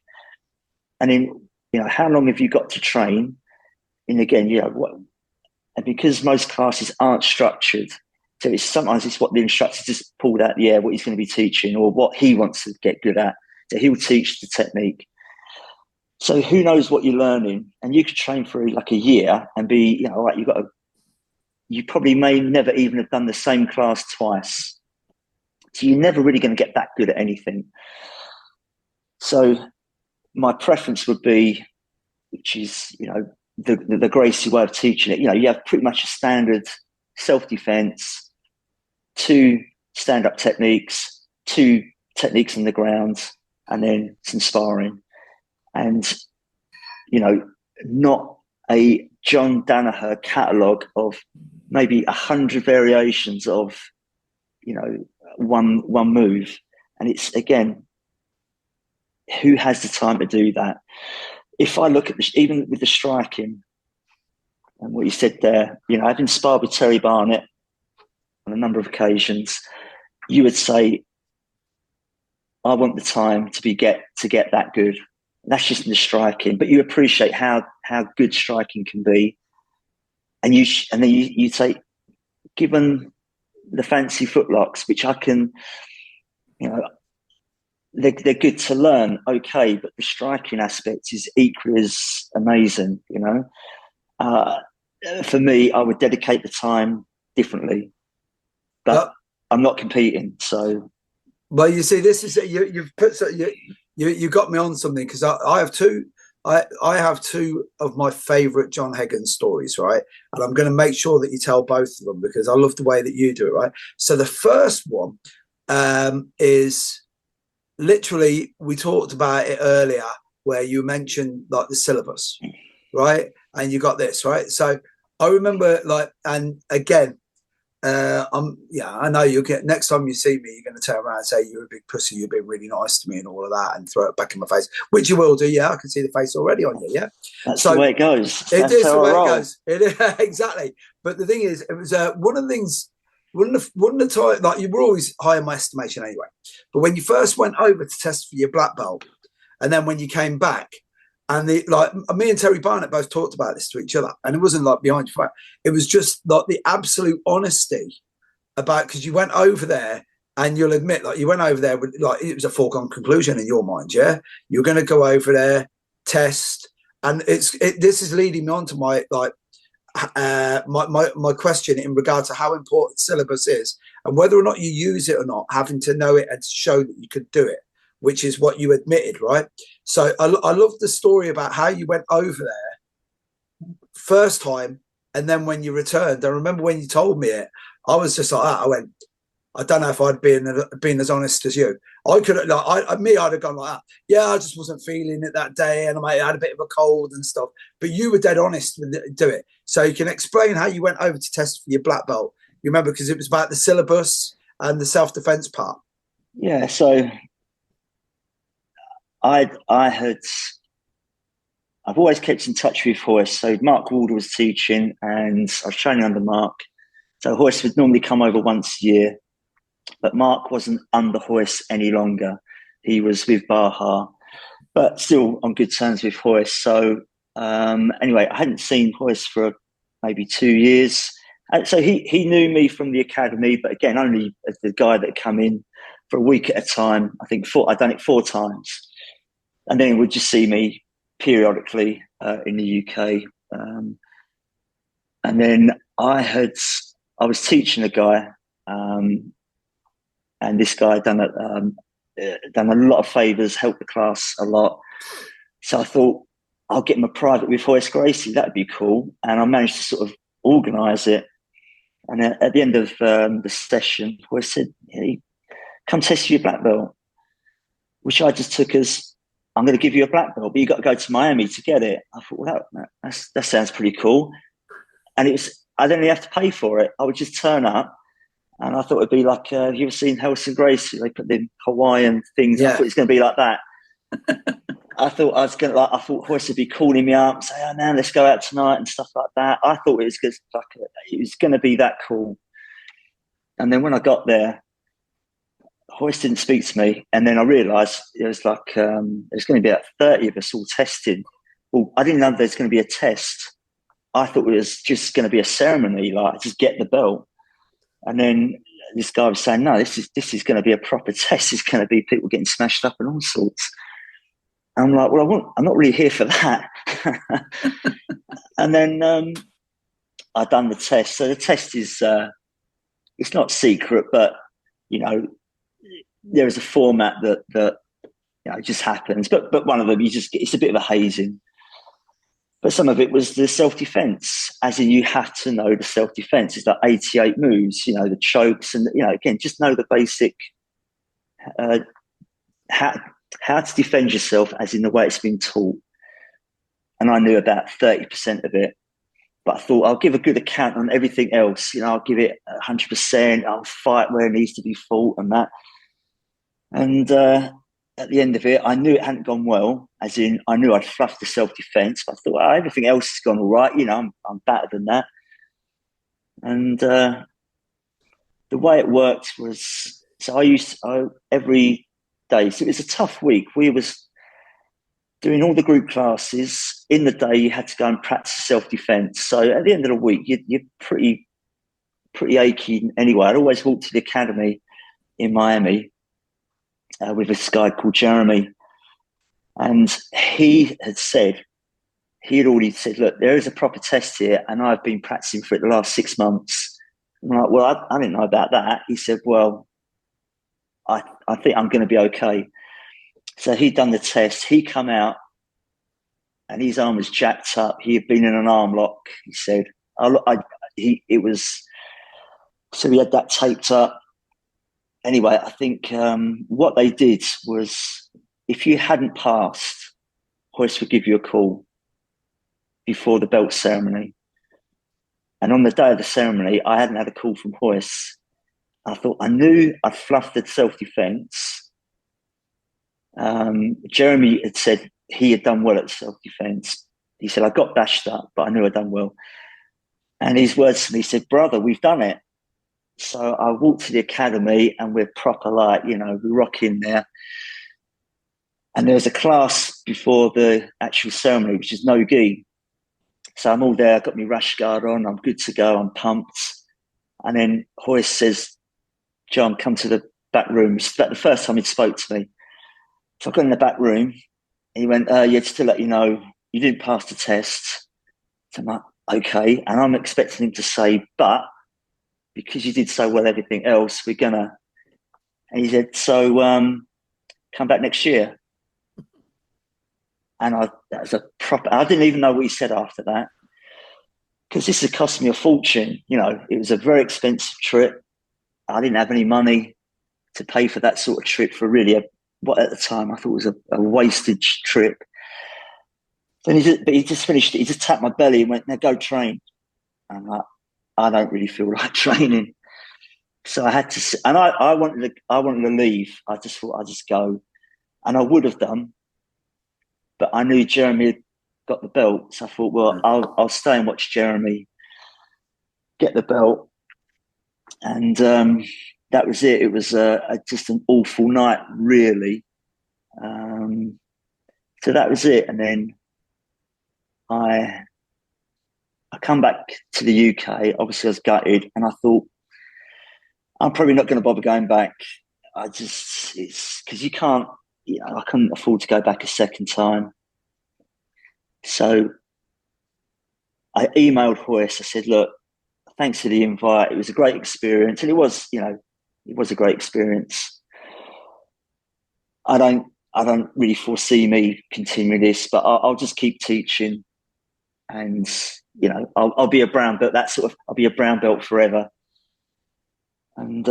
And then, how long have you got to train? And again, and because most classes aren't structured, so sometimes it's what the instructor just pulled out the air, what he's going to be teaching or what he wants to get good at. So he'll teach the technique. So who knows what you're learning? And you could train for like a year and be, you probably may never even have done the same class twice. So you're never really going to get that good at anything. So my preference would be, which is, the Gracie way of teaching it. You have pretty much a standard self-defense, 2 stand-up techniques, 2 techniques on the ground, and then some sparring. And, not a John Danaher catalogue of maybe 100 variations of, one move. And it's, again, who has the time to do that? If I look at even with the striking and what you said there, I've been sparred with Terry Barnett on a number of occasions. You would say, I want the time to get that good. And that's just in the striking, but you appreciate how good striking can be. And then you say, given the fancy footlocks, which I can, they're good to learn, okay, but the striking aspect is equally as amazing, For me, I would dedicate the time differently, but I'm not competing, so. Well, you see, this is you've put you got me on something, because I have two. I have 2 of my favourite Jon Hegan stories, right? And I'm going to make sure that you tell both of them because I love the way that you do it, right? So the first one is literally, we talked about it earlier where you mentioned like the syllabus, right? And you got this, right? So I remember and again, I know you'll get, next time you see me, you're going to turn around and say, you're a big pussy, you've been really nice to me and all of that, and throw it back in my face, which you will do. Yeah, I can see the face already on you. Yeah, that's the way it goes. It is the way it goes. Exactly. But the thing is, it was one of the things, one of the time, like, you were always high in my estimation anyway. But when you first went over to test for your black belt, and then when you came back, And me and Terry Barnett both talked about this to each other, and it wasn't like behind your back. It was just like the absolute honesty about, because you went over there, and you'll admit, like, you went over there with, like, it was a foregone conclusion in your mind, yeah. You're going to go over there, test, and this is leading me on to my my question in regard to how important syllabus is, and whether or not you use it or not, having to know it and to show that you could do it, which is what you admitted, right? So I love the story about how you went over there first time, and then when you returned. I remember when you told me it, I was just like that. I went, I don't know if I'd been as honest as you. I could have, I'd have gone like that. Yeah, I just wasn't feeling it that day, and I had a bit of a cold and stuff. But you were dead honest with it, do it. So you can explain how you went over to test for your black belt. You remember, because it was about the syllabus and the self-defense part. Yeah, so I've always kept in touch with Royce. So Mark Walder was teaching, and I was training under Mark. So Royce would normally come over once a year, but Mark wasn't under Royce any longer. He was with Baja, but still on good terms with Royce. So anyway, I hadn't seen Royce for maybe 2 years. And so he knew me from the academy, but again, only as the guy that come in for a week at a time. I think I'd done it 4 times. And then he would just see me periodically in the UK. And then I was teaching a guy, and this guy had done a lot of favours, helped the class a lot. So I thought, I'll get him a private with Royce Gracie. That'd be cool. And I managed to sort of organise it. And at the end of the session, Royce said, hey, come test your black belt, which I just took as, I'm going to give you a black belt, but you've got to go to Miami to get it. I thought, well, that sounds pretty cool. And I didn't really have to pay for it. I would just turn up, and I thought it'd be like, have you ever seen House and Gracie? They put the Hawaiian things. Yeah. I thought it was going to be like that. I thought Royce would be calling me up and say, oh man, let's go out tonight and stuff like that. I thought it was going to be that cool. And then when I got there, Royce didn't speak to me, and then I realised it was like there's going to be about 30 of us all testing. Well, I didn't know there's going to be a test. I thought it was just going to be a ceremony, like just get the belt. And then this guy was saying, no, this is going to be a proper test. It's going to be people getting smashed up and all sorts. And I'm like, well, I'm not really here for that. And then I done the test. So the test is it's not secret, but you know, there is a format that you know, just happens. But one of them, it's a bit of a hazing. But some of it was the self-defense, as in you have to know the self-defense. It's like 88 moves, you know, the chokes, and you know, again, just know the basic how to defend yourself, as in the way it's been taught. And I knew about 30% of it, but I thought I'll give a good account on everything else. You know, I'll give it 100%. I'll fight where it needs to be fought and that. And at the end of it, I knew it hadn't gone well, as in I knew I'd fluffed the self-defense, but I thought, well, everything else has gone all right. You know, I'm better than that. And the way it worked was, so every day, so it was a tough week. We was doing all the group classes. In the day, you had to go and practice self-defense. So at the end of the week, you're pretty achy anyway. I'd always walk to the academy in Miami with this guy called Jeremy. And he had already said, look, there is a proper test here, and I've been practicing for it the last 6 months. I'm like, well, I didn't know about that. He said, well, I think I'm going to be okay. So he'd done the test. He come out, and his arm was jacked up. He had been in an arm lock, he said. So he had that taped up. Anyway, I think what they did was, if you hadn't passed, Royce would give you a call before the belt ceremony. And on the day of the ceremony, I hadn't had a call from Royce. I thought, I knew I'd fluffed the self-defense. Jeremy had said he had done well at self-defense. He said, I got bashed up, but I knew I'd done well. And his words to me said, brother, we've done it. So I walked to the academy, and we're proper, like, you know, we're rocking there. And there was a class before the actual ceremony, which is no gi. So I'm all there, I've got my rash guard on, I'm good to go, I'm pumped. And then Royce says, John, come to the back room. It's about the first time he'd spoke to me. So I got in the back room. He went, yeah, just to let you know, you didn't pass the test. So I'm like, okay. And I'm expecting him to say, but because you did so well everything else, we're gonna. And he said, so come back next year. And that was a proper, I didn't even know what he said after that, because this had cost me a fortune. You know, it was a very expensive trip. I didn't have any money to pay for that sort of trip for really what at the time I thought was a wasted trip. Then he just finished it. He just tapped my belly and went, now go train. And I'm like, I don't really feel like training. So I had to, and I wanted to leave. I just thought I'd just go. And I would have done, but I knew Jeremy had got the belt. So I thought, well, I'll stay and watch Jeremy get the belt. And that was it. It was just an awful night, really. So that was it. And then I come back to the UK. Obviously, I was gutted, and I thought, I'm probably not going to bother going back. It's because you can't, you know, I couldn't afford to go back a second time. So I emailed Royce. I said, look, thanks for the invite. It was a great experience. And it was, you know, it was a great experience. I don't really foresee me continuing this, but I'll just keep teaching. And, you know, I'll be a brown belt. I'll be a brown belt forever. And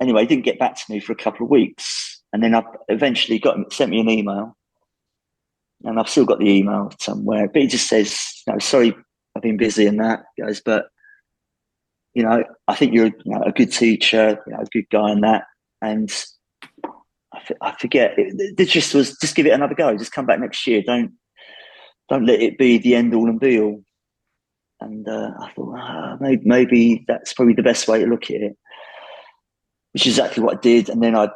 anyway, he didn't get back to me for a couple of weeks. And then I eventually sent me an email. And I've still got the email somewhere. But he just says, no, sorry, I've been busy and that, guys. But, you know, I think you're a good teacher, you know, a good guy and that. And I forget. It just was, just give it another go. Just come back next year. Don't let it be the end all and be all. And I thought, maybe that's probably the best way to look at it, which is exactly what I did. And then I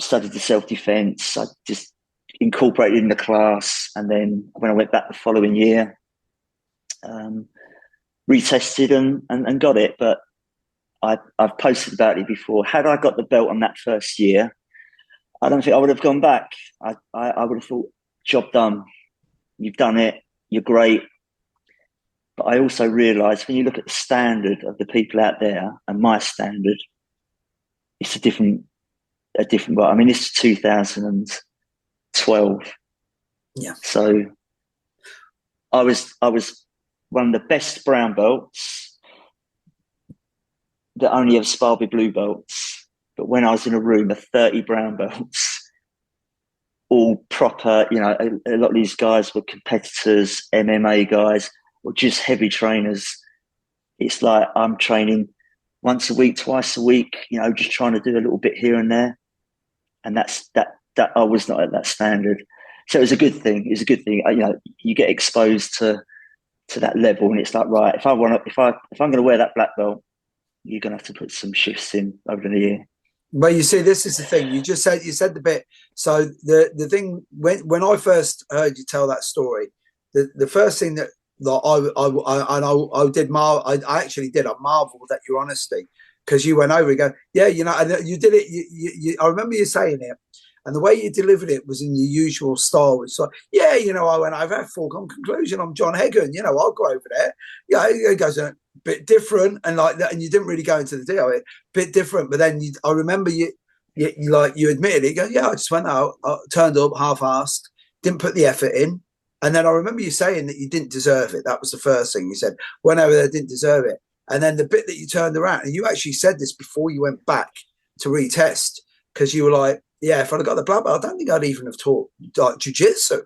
studied the self-defense. I just incorporated in the class. And then when I went back the following year, retested and got it. But I've posted about it before. Had I got the belt on that first year, I don't think I would have gone back. I would have thought, job done. You've done it. You're great. But I also realised when you look at the standard of the people out there and my standard, it's a different way. I mean, this is 2012. Yeah. So I was one of the best brown belts that only ever sparred with blue belts. But when I was in a room of 30 brown belts, all proper, you know, a lot of these guys were competitors, MMA guys, or just heavy trainers. It's like I'm training once a week, twice a week, you know, just trying to do a little bit here and there. And that I was not at that standard. So it was a good thing. It's a good thing. You know, you get exposed to that level, and it's like, right, if I'm going to wear that black belt, you're going to have to put some shifts in over the year. Well, you see, this is the thing. You said the bit. So the thing, when I first heard you tell that story, the first thing that I actually did. I marveled at your honesty, because you went over and go, yeah, you know, and you did it. You I remember you saying it, and the way you delivered it was in your usual style. It's like, yeah, you know, I've had foregone conclusion. I'm Jon Hegan. You know, I'll go over there. Yeah, it goes a bit different, and like that, and you didn't really go into the deal. Bit different, but then I remember you admitted it. You go, yeah, I just went out, turned up half-assed, didn't put the effort in. And then I remember you saying that you didn't deserve it. That was the first thing you said. Went over there, didn't deserve it. And then the bit that you turned around, and you actually said this before you went back to retest, because you were like, yeah, if I'd have got the black belt, I don't think I'd even have taught like jiu-jitsu.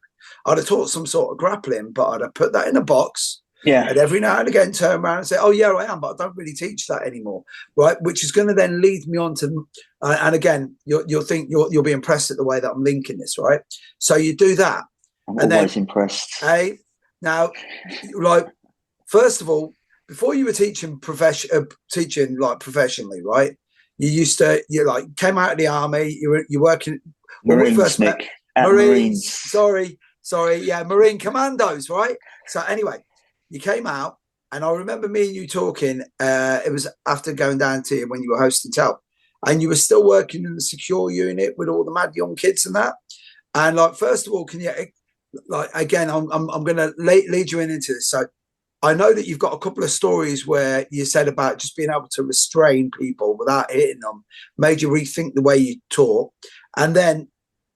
I'd have taught some sort of grappling, but I'd have put that in a box. Yeah. And every now and again turn around and say, oh, yeah, I am, but I don't really teach that anymore. Right. Which is going to then lead me on to, and again, you'll think you'll be impressed at the way that I'm linking this. Right. So you do that. I'm always impressed. Hey, now, like, first of all, before you were teaching like professionally, right? You used to, you like came out of the army. You're working. When Marines, we first met, Mick. Marines. Sorry. Yeah, Marine Commandos, right? So anyway, you came out, and I remember me and you talking. It was after going down to when you were hosting Tel, and you were still working in the secure unit with all the mad young kids and that. And like, first of all, can you like again? I'm going to lead you into this. So I know that you've got a couple of stories where you said about just being able to restrain people without hitting them, made you rethink the way you talk. And then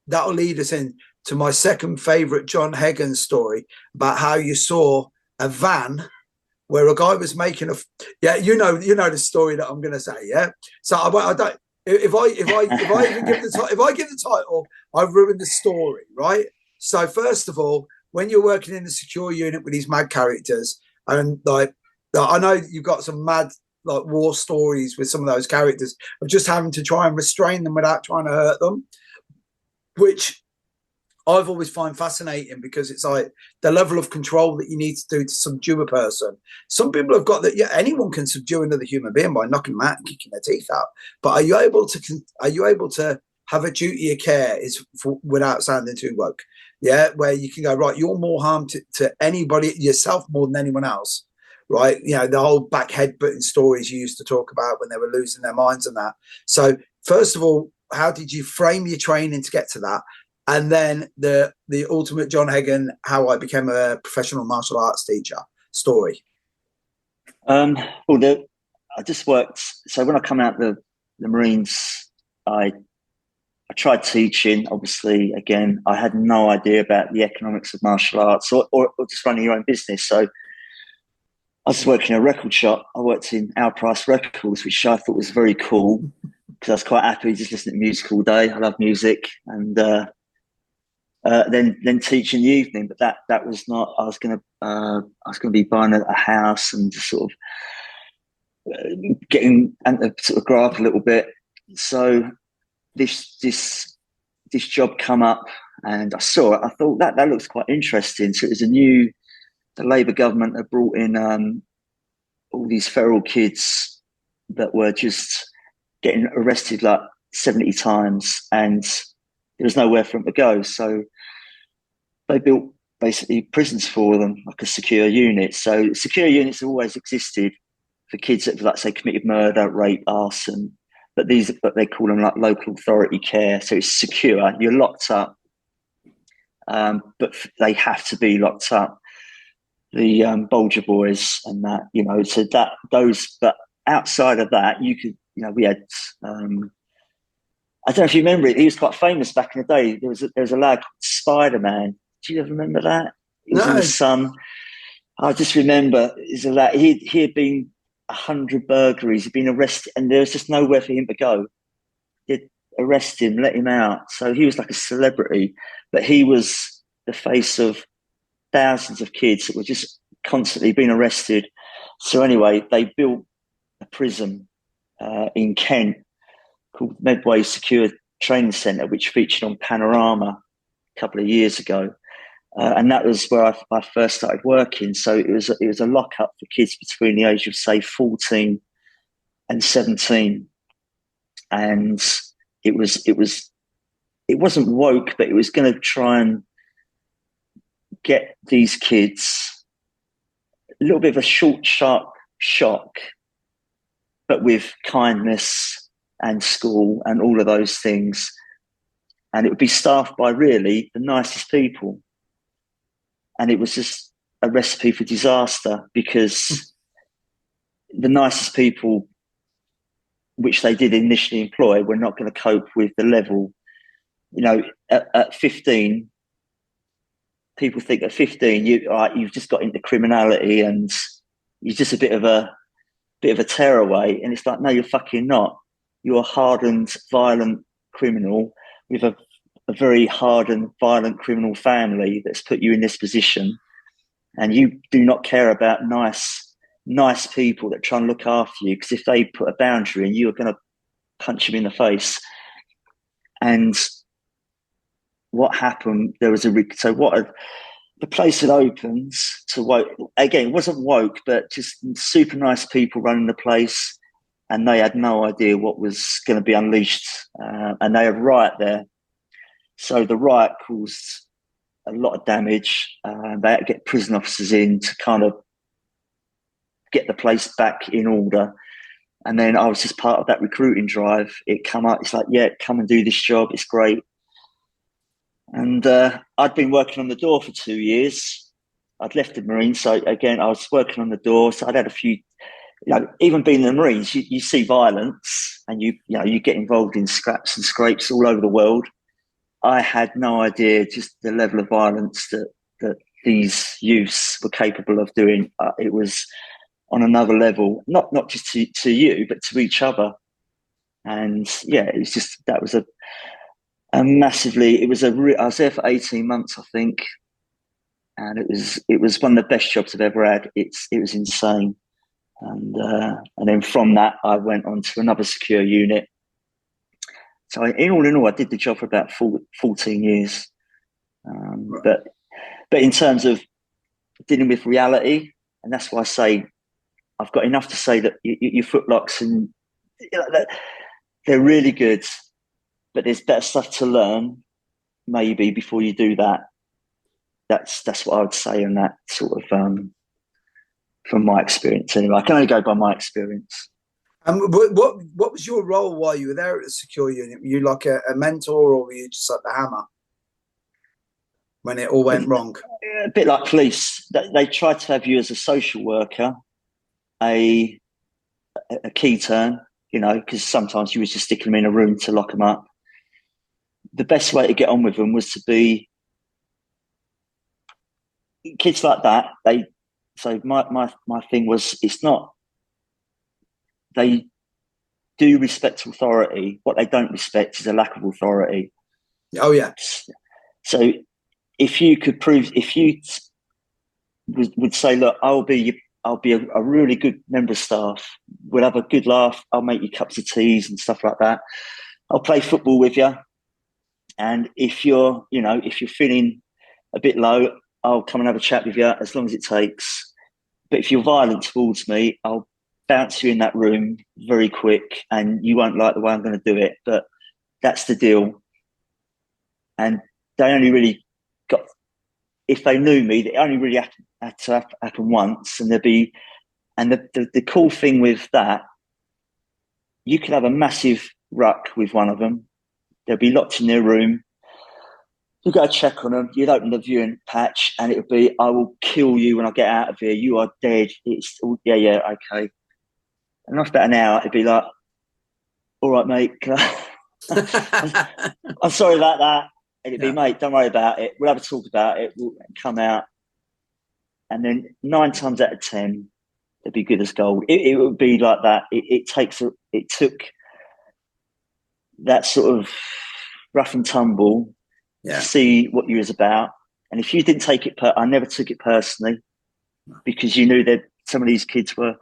that'll lead us in to my second favorite Jon Hegan story about how you saw a van where a guy was making you know the story that I'm going to say. Yeah. So I don't, if I even give the title, I've ruined the story. Right. So first of all, when you're working in the secure unit with these mad characters, and like, I know you've got some mad like war stories with some of those characters of just having to try and restrain them without trying to hurt them, which I've always find fascinating because it's like the level of control that you need to do to subdue a person. Some people have got that. Yeah, anyone can subdue another human being by knocking them out and kicking their teeth out. But are you able to have a duty of care without sounding too woke? Yeah, where you can go, right, you're more harm to anybody, yourself more than anyone else, right? You know, the whole back headbutting stories you used to talk about when they were losing their minds and that. So first of all, how did you frame your training to get to that? And then the ultimate Jon Hegan, how I became a professional martial arts teacher story. I just worked. So when I come out the Marines, I tried teaching. Obviously, again, I had no idea about the economics of martial arts or just running your own business. So I was working in a record shop. I worked in Our Price Records, which I thought was very cool because I was quite happy just listening to music all day. I love music, and then teaching in the evening. But that was not. I was going to be buying a house and just sort of getting and sort of grow up a little bit. So this job come up and I saw it. I thought that looks quite interesting. So it was the Labour government had brought in all these feral kids that were just getting arrested like 70 times and there was nowhere for them to go. So they built basically prisons for them, like a secure unit. So secure units have always existed for kids that have, like, say, committed murder, rape, arson. But they call them like local authority care. So it's secure. You're locked up, but they have to be locked up. The Bulger boys and that, you know. So but outside of that, you could, you know, we had. I don't know if you remember it. He was quite famous back in the day. There was a lad called Spider-Man. Do you ever remember that? He was in the sun. I just remember he's a lad. He had been 100 burglaries. He'd been arrested, and there was just nowhere for him to go. They'd arrest him, let him out. So he was like a celebrity, but he was the face of thousands of kids that were just constantly being arrested. So anyway, they built a prison in Kent called Medway Secure Training Centre, which featured on Panorama a couple of years ago. And that was where I first started working. So it was a lockup for kids between the age of, say, 14 and 17. And it wasn't woke, but it was going to try and get these kids a little bit of a short, sharp shock, but with kindness and school and all of those things. And it would be staffed by really the nicest people. And it was just a recipe for disaster because the nicest people, which they did initially employ, were not going to cope with the level. You know, at 15, people think at 15 you've just got into criminality and you're just a bit of a tearaway. And it's like, no, you're fucking not. You're a hardened, violent criminal with a very hardened, violent criminal family that's put you in this position, and you do not care about nice people that try and look after you, because if they put a boundary in, you are going to punch them in the face. And what happened? There was the place had opened to woke. Again, it wasn't woke, but just super nice people running the place. and they had no idea what was going to be unleashed. And they had a riot there. So the riot caused a lot of damage. They had to get prison officers in to kind of get the place back in order. And then I was just part of that recruiting drive. It come up, it's like, yeah, come and do this job. It's great. And I'd been working on the door for 2 years. I'd left the Marines. So again, I was working on the door. So I'd had a few, even being in the Marines, you see violence and you get involved in scraps and scrapes all over the world. I had no idea just the level of violence that these youths were capable of doing. It was on another level, not just to you, but to each other. And yeah, it was just, that was I was there for 18 months, I think. And it was one of the best jobs I've ever had. It was insane. And then from that, I went on to another secure unit. So in all, I did the job for about 14 years. But in terms of dealing with reality, and that's why I say, I've got enough to say that your footlocks and they're really good, but there's better stuff to learn maybe before you do that. That's what I would say on that sort of from my experience anyway. I can only go by my experience. What was your role while you were there at the secure unit? Were you like a mentor, or were you just like the hammer when it all went wrong? A bit like police. They tried to have you as a social worker, a key turn, because sometimes you was just sticking them in a room to lock them up. The best way to get on with them was to be kids like that. So my thing was, it's not, they do respect authority. What they don't respect is a lack of authority. Oh yeah. So if you would say, look, I'll be a really good member of staff. We'll have a good laugh. I'll make you cups of teas and stuff like that. I'll play football with you. And if you're feeling a bit low, I'll come and have a chat with you as long as it takes. But if you're violent towards me, I'll bounce you in that room very quick, and you won't like the way I'm going to do it. But that's the deal. And they only really got, if they knew me, they only really had to happen once. And the cool thing with that, you could have a massive ruck with one of them. They'll be locked in their room. You go check on them. You'd open the viewing patch, and it would be, I will kill you when I get out of here. You are dead. It's yeah, okay. And after about an hour, it'd be like, all right, mate. I'm sorry about that. And it'd be, mate, don't worry about it. We'll have a talk about it. We'll come out. And then 9 times out of 10, it'd be good as gold. It would be like that. It took that sort of rough and tumble to see what you was about. And if you didn't take it, I never took it personally, because you knew that some of these kids were,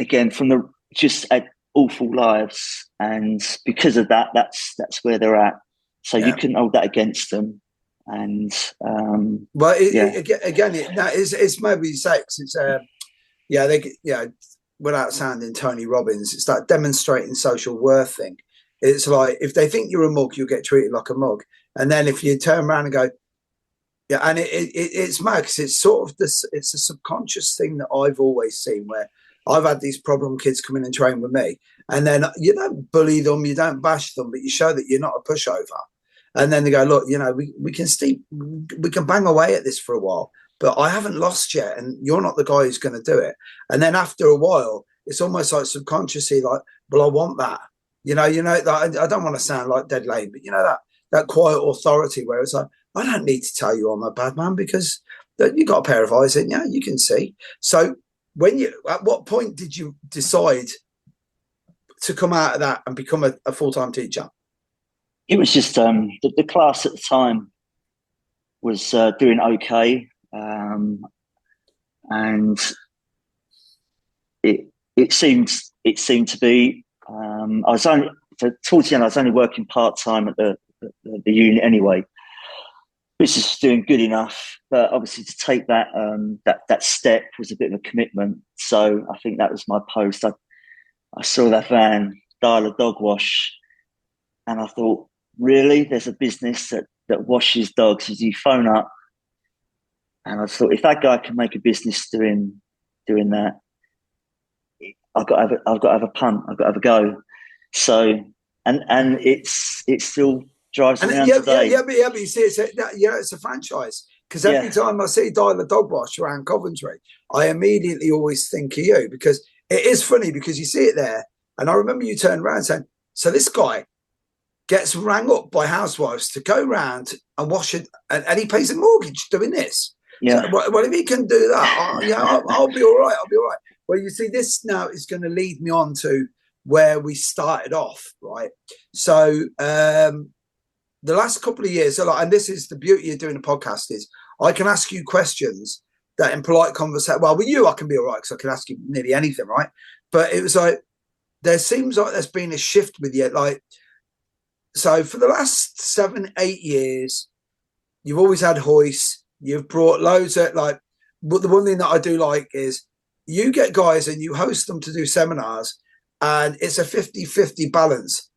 again, from just had awful lives, and because of that, that's where they're at. So you couldn't hold that against them. And it's maybe sex. It's without sounding Tony Robbins, it's that demonstrating social worth thing. It's like, if they think you're a mug, you'll get treated like a mug. And then if you turn around and go, and it's mad, because it's sort of this, it's a subconscious thing that I've always seen, where I've had these problem kids come in and train with me, and then you don't bully them, you don't bash them, but you show that you're not a pushover. And then they go, look, we can bang away at this for a while, but I haven't lost yet, and you're not the guy who's going to do it. And then after a while, it's almost like subconsciously, like, well, I want that. I don't want to sound like dead lame, but that quiet authority where it's like, I don't need to tell you I'm a bad man, because you got a pair of eyes in you, you can see. So at what point did you decide to come out of that and become a full-time teacher? It was just the class at the time was doing okay, and it seemed to be. I was only towards the end. I was only working part-time at the unit anyway, business was doing good enough, but obviously to take that that step was a bit of a commitment. So I think that was my post. I saw that van, Dial a Dog Wash, and I thought, really, there's a business that washes dogs? As you phone up, and I thought, if that guy can make a business doing that, I've got to have a punt. I've got to have a go. So, and it still drives me around today. Yeah, but you see, it's a franchise. Because every time I see Dial a Dog Wash around Coventry, I immediately always think of you, because it is funny, because you see it there. And I remember you turned around saying, so this guy gets rang up by housewives to go round and wash it, and he pays a mortgage doing this. Yeah. So, well, if he can do that, I'll be all right. I'll be all right. Well, you see, this now is going to lead me on to where we started off, right? So the last couple of years, and this is the beauty of doing a podcast, is I can ask you questions that in polite conversation, well, with you, I can be all right because I can ask you nearly anything, right? But it was like, there seems like there's been a shift with you. Like, so for the last 7-8 years, you've always had Royce. You've brought loads of, like, but the one thing that I do like is you get guys and you host them to do seminars, and it's a 50-50 balance.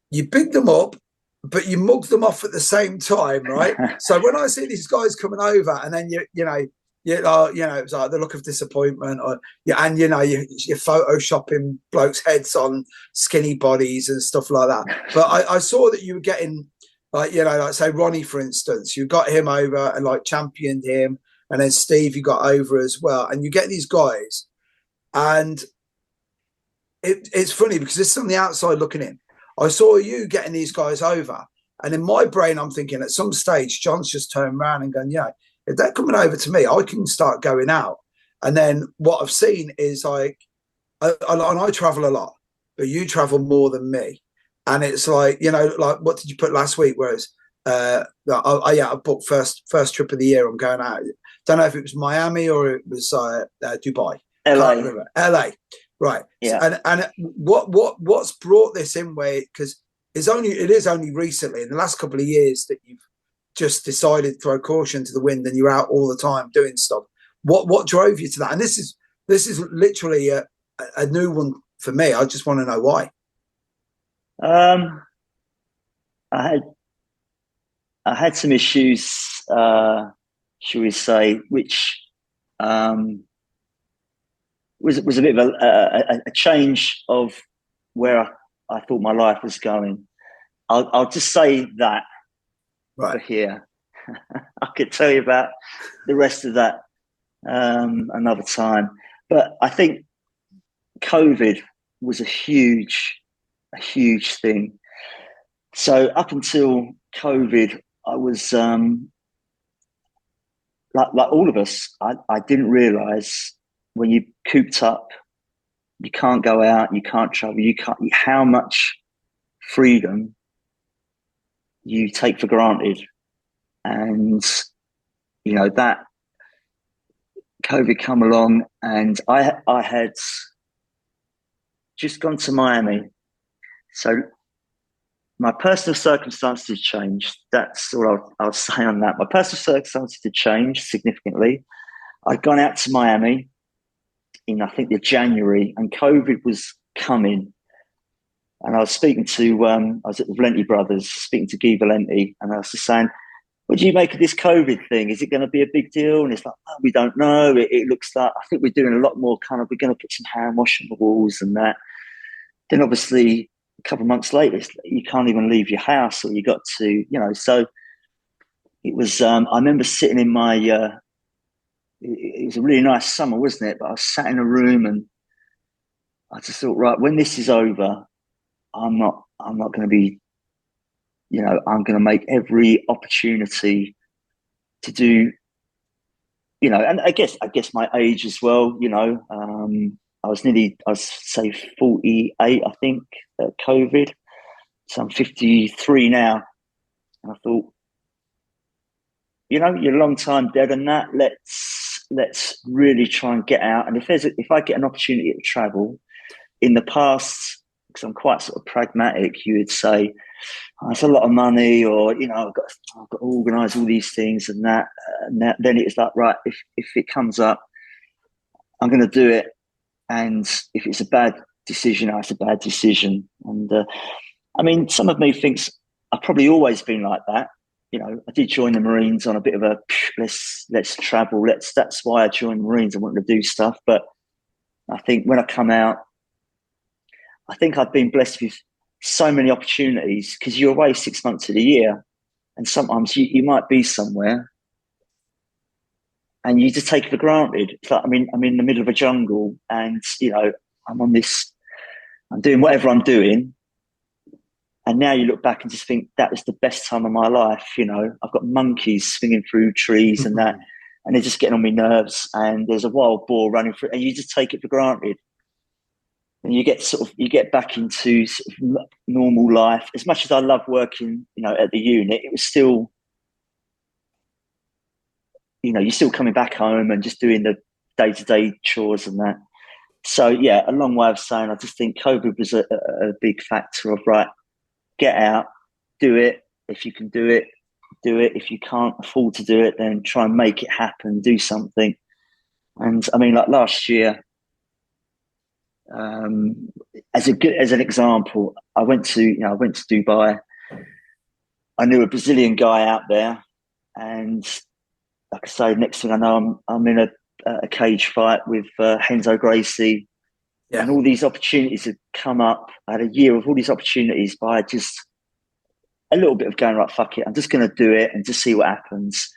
You big them up, but you mug them off at the same time, right? So when I see these guys coming over, and then it's like the look of disappointment, or you're photoshopping blokes' heads on skinny bodies and stuff like that. But I saw that you were getting, like say Ronnie, for instance, you got him over and like championed him, and then Steve you got over as well, and you get these guys, and it's funny because it's on the outside looking in. I saw you getting these guys over, and in my brain, I'm thinking at some stage, John's just turned around and gone, yeah, if they're coming over to me, I can start going out. And then what I've seen is like, I travel a lot, but you travel more than me. And it's like, like, what did you put last week? Whereas, I booked first trip of the year. I'm going out. Don't know if it was Miami or it was Dubai. LA. Right. Yeah. And what's brought this in way, because it is only recently in the last couple of years that you've just decided to throw caution to the wind and you're out all the time doing stuff. What drove you to that? And this is literally a new one for me. I just want to know why. I had some issues, shall we say, which was a bit of a change of where I thought my life was going. I'll just say that right here. I could tell you about the rest of that another time. But I think COVID was a huge thing. So up until COVID, I was like all of us. I didn't realise when you cooped up, you can't go out, you can't travel, how much freedom you take for granted. And that COVID come along, and I had just gone to Miami. So my personal circumstances changed. That's all I'll say on that. My personal circumstances had changed significantly. I'd gone out to Miami in, I think, the January, and COVID was coming. And I was speaking to, I was at the Valenti Brothers, speaking to Guy Valenti, and I was just saying, what do you make of this COVID thing? Is it going to be a big deal? And it's like, oh, we don't know. It looks like, I think we're doing a lot more we're going to put some hand wash on the walls and that. Then obviously a couple of months later, you can't even leave your house, or you got to, so it was, I remember sitting in my, it was a really nice summer, wasn't it? But I was sat in a room and I just thought, right, when this is over, I'm not going to be, I'm going to make every opportunity to do, and I guess my age as well, I was say 48, I think, at COVID. So I'm 53 now. And I thought, you're a long time dead on that. Let's really try and get out. And if I get an opportunity to travel, in the past because I'm quite sort of pragmatic, you would say, oh, it's a lot of money, or, you know, I've got to organise all these things and that. Then it's like, right, if it comes up, I'm going to do it. And if it's a bad decision, it's a bad decision. And I mean, some of me thinks I've probably always been like that. You know, I did join the Marines on a bit of a let's travel. That's why I joined the Marines. I wanted to do stuff. But I think when I come out, I think I've been blessed with so many opportunities, because you're away 6 months of the year, and sometimes you might be somewhere and you just take it for granted. It's like, I'm in the middle of a jungle, and, you know, I'm doing whatever I'm doing. And now you look back and just think that was the best time of my life. You know, I've got monkeys swinging through trees and that, and they're just getting on my nerves. And there's a wild boar running through, and you just take it for granted. And you get back into sort of normal life. As much as I love working, you know, at the unit, it was still, you know, you're still coming back home and just doing the day-to-day chores and that. So yeah, a long way of saying, I just think COVID was a big factor of, right, get out, do it. If you can do it, do it. If you can't afford to do it, then try and make it happen, do something. And I mean, like last year, as an example, I went to Dubai. I knew a Brazilian guy out there, and like I say, next thing I know, I'm in a cage fight with Renzo Gracie. Yeah. And all these opportunities had come up. I had a year of all these opportunities, but I just a little bit of going, right, fuck it, I'm just going to do it and just see what happens.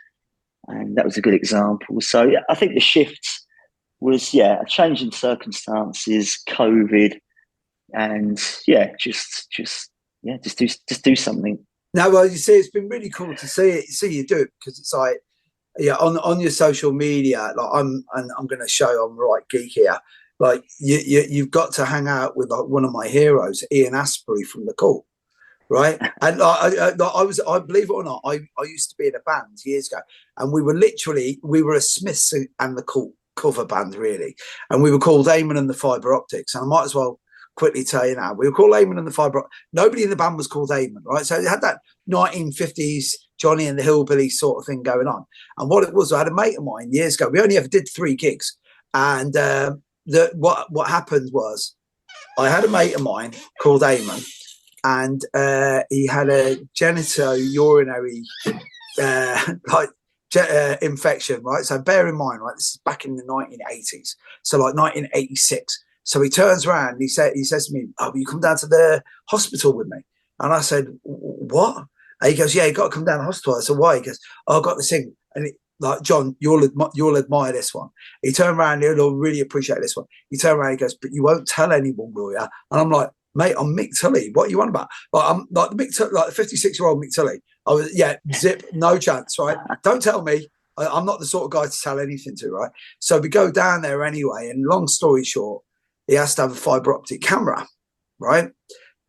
And that was a good example. So yeah, I think the shift was, a change in circumstances, COVID, and just do something. Now, well, you see, it's been really cool to see you do it, because it's like, on your social media, like I'm going to show I'm right geek here. Like you've got to hang out with like one of my heroes, Ian Astbury from the Cult, right? And I believe it or not, I used to be in a band years ago, and we were a Smiths and the Cult cover band, really, and we were called Eamon and the Fibre Optics. And I might as well quickly tell you now, we were called Eamon and the Fibre. Nobody in the band was called Eamon, right? So it had that 1950s Johnny and the Hillbilly sort of thing going on. And what it was, I had a mate of mine years ago. We only ever did 3 gigs, and what happened was, I had a mate of mine called Eamon, and he had a genitourinary infection, right? So bear in mind, right, this is back in the 1980s, so like 1986. So he turns around, he says to me, "Oh, will you come down to the hospital with me?" And I said, "What?" And he goes, "Yeah, you got to come down to the hospital." I said, "Why?" He goes, "Oh, I've got this thing." And like, "John, you'll admire this one." He turned around, he'll really appreciate this one. He turned around, he goes, "But you won't tell anyone, will you?" And I'm like, "Mate, I'm Mick Tully. What are you on about?" Like, I'm like the 56-year-old Mick Tully. I was, zip, no chance, right? Don't tell me. I'm not the sort of guy to tell anything to, right? So we go down there anyway, and long story short, he has to have a fibre optic camera, right?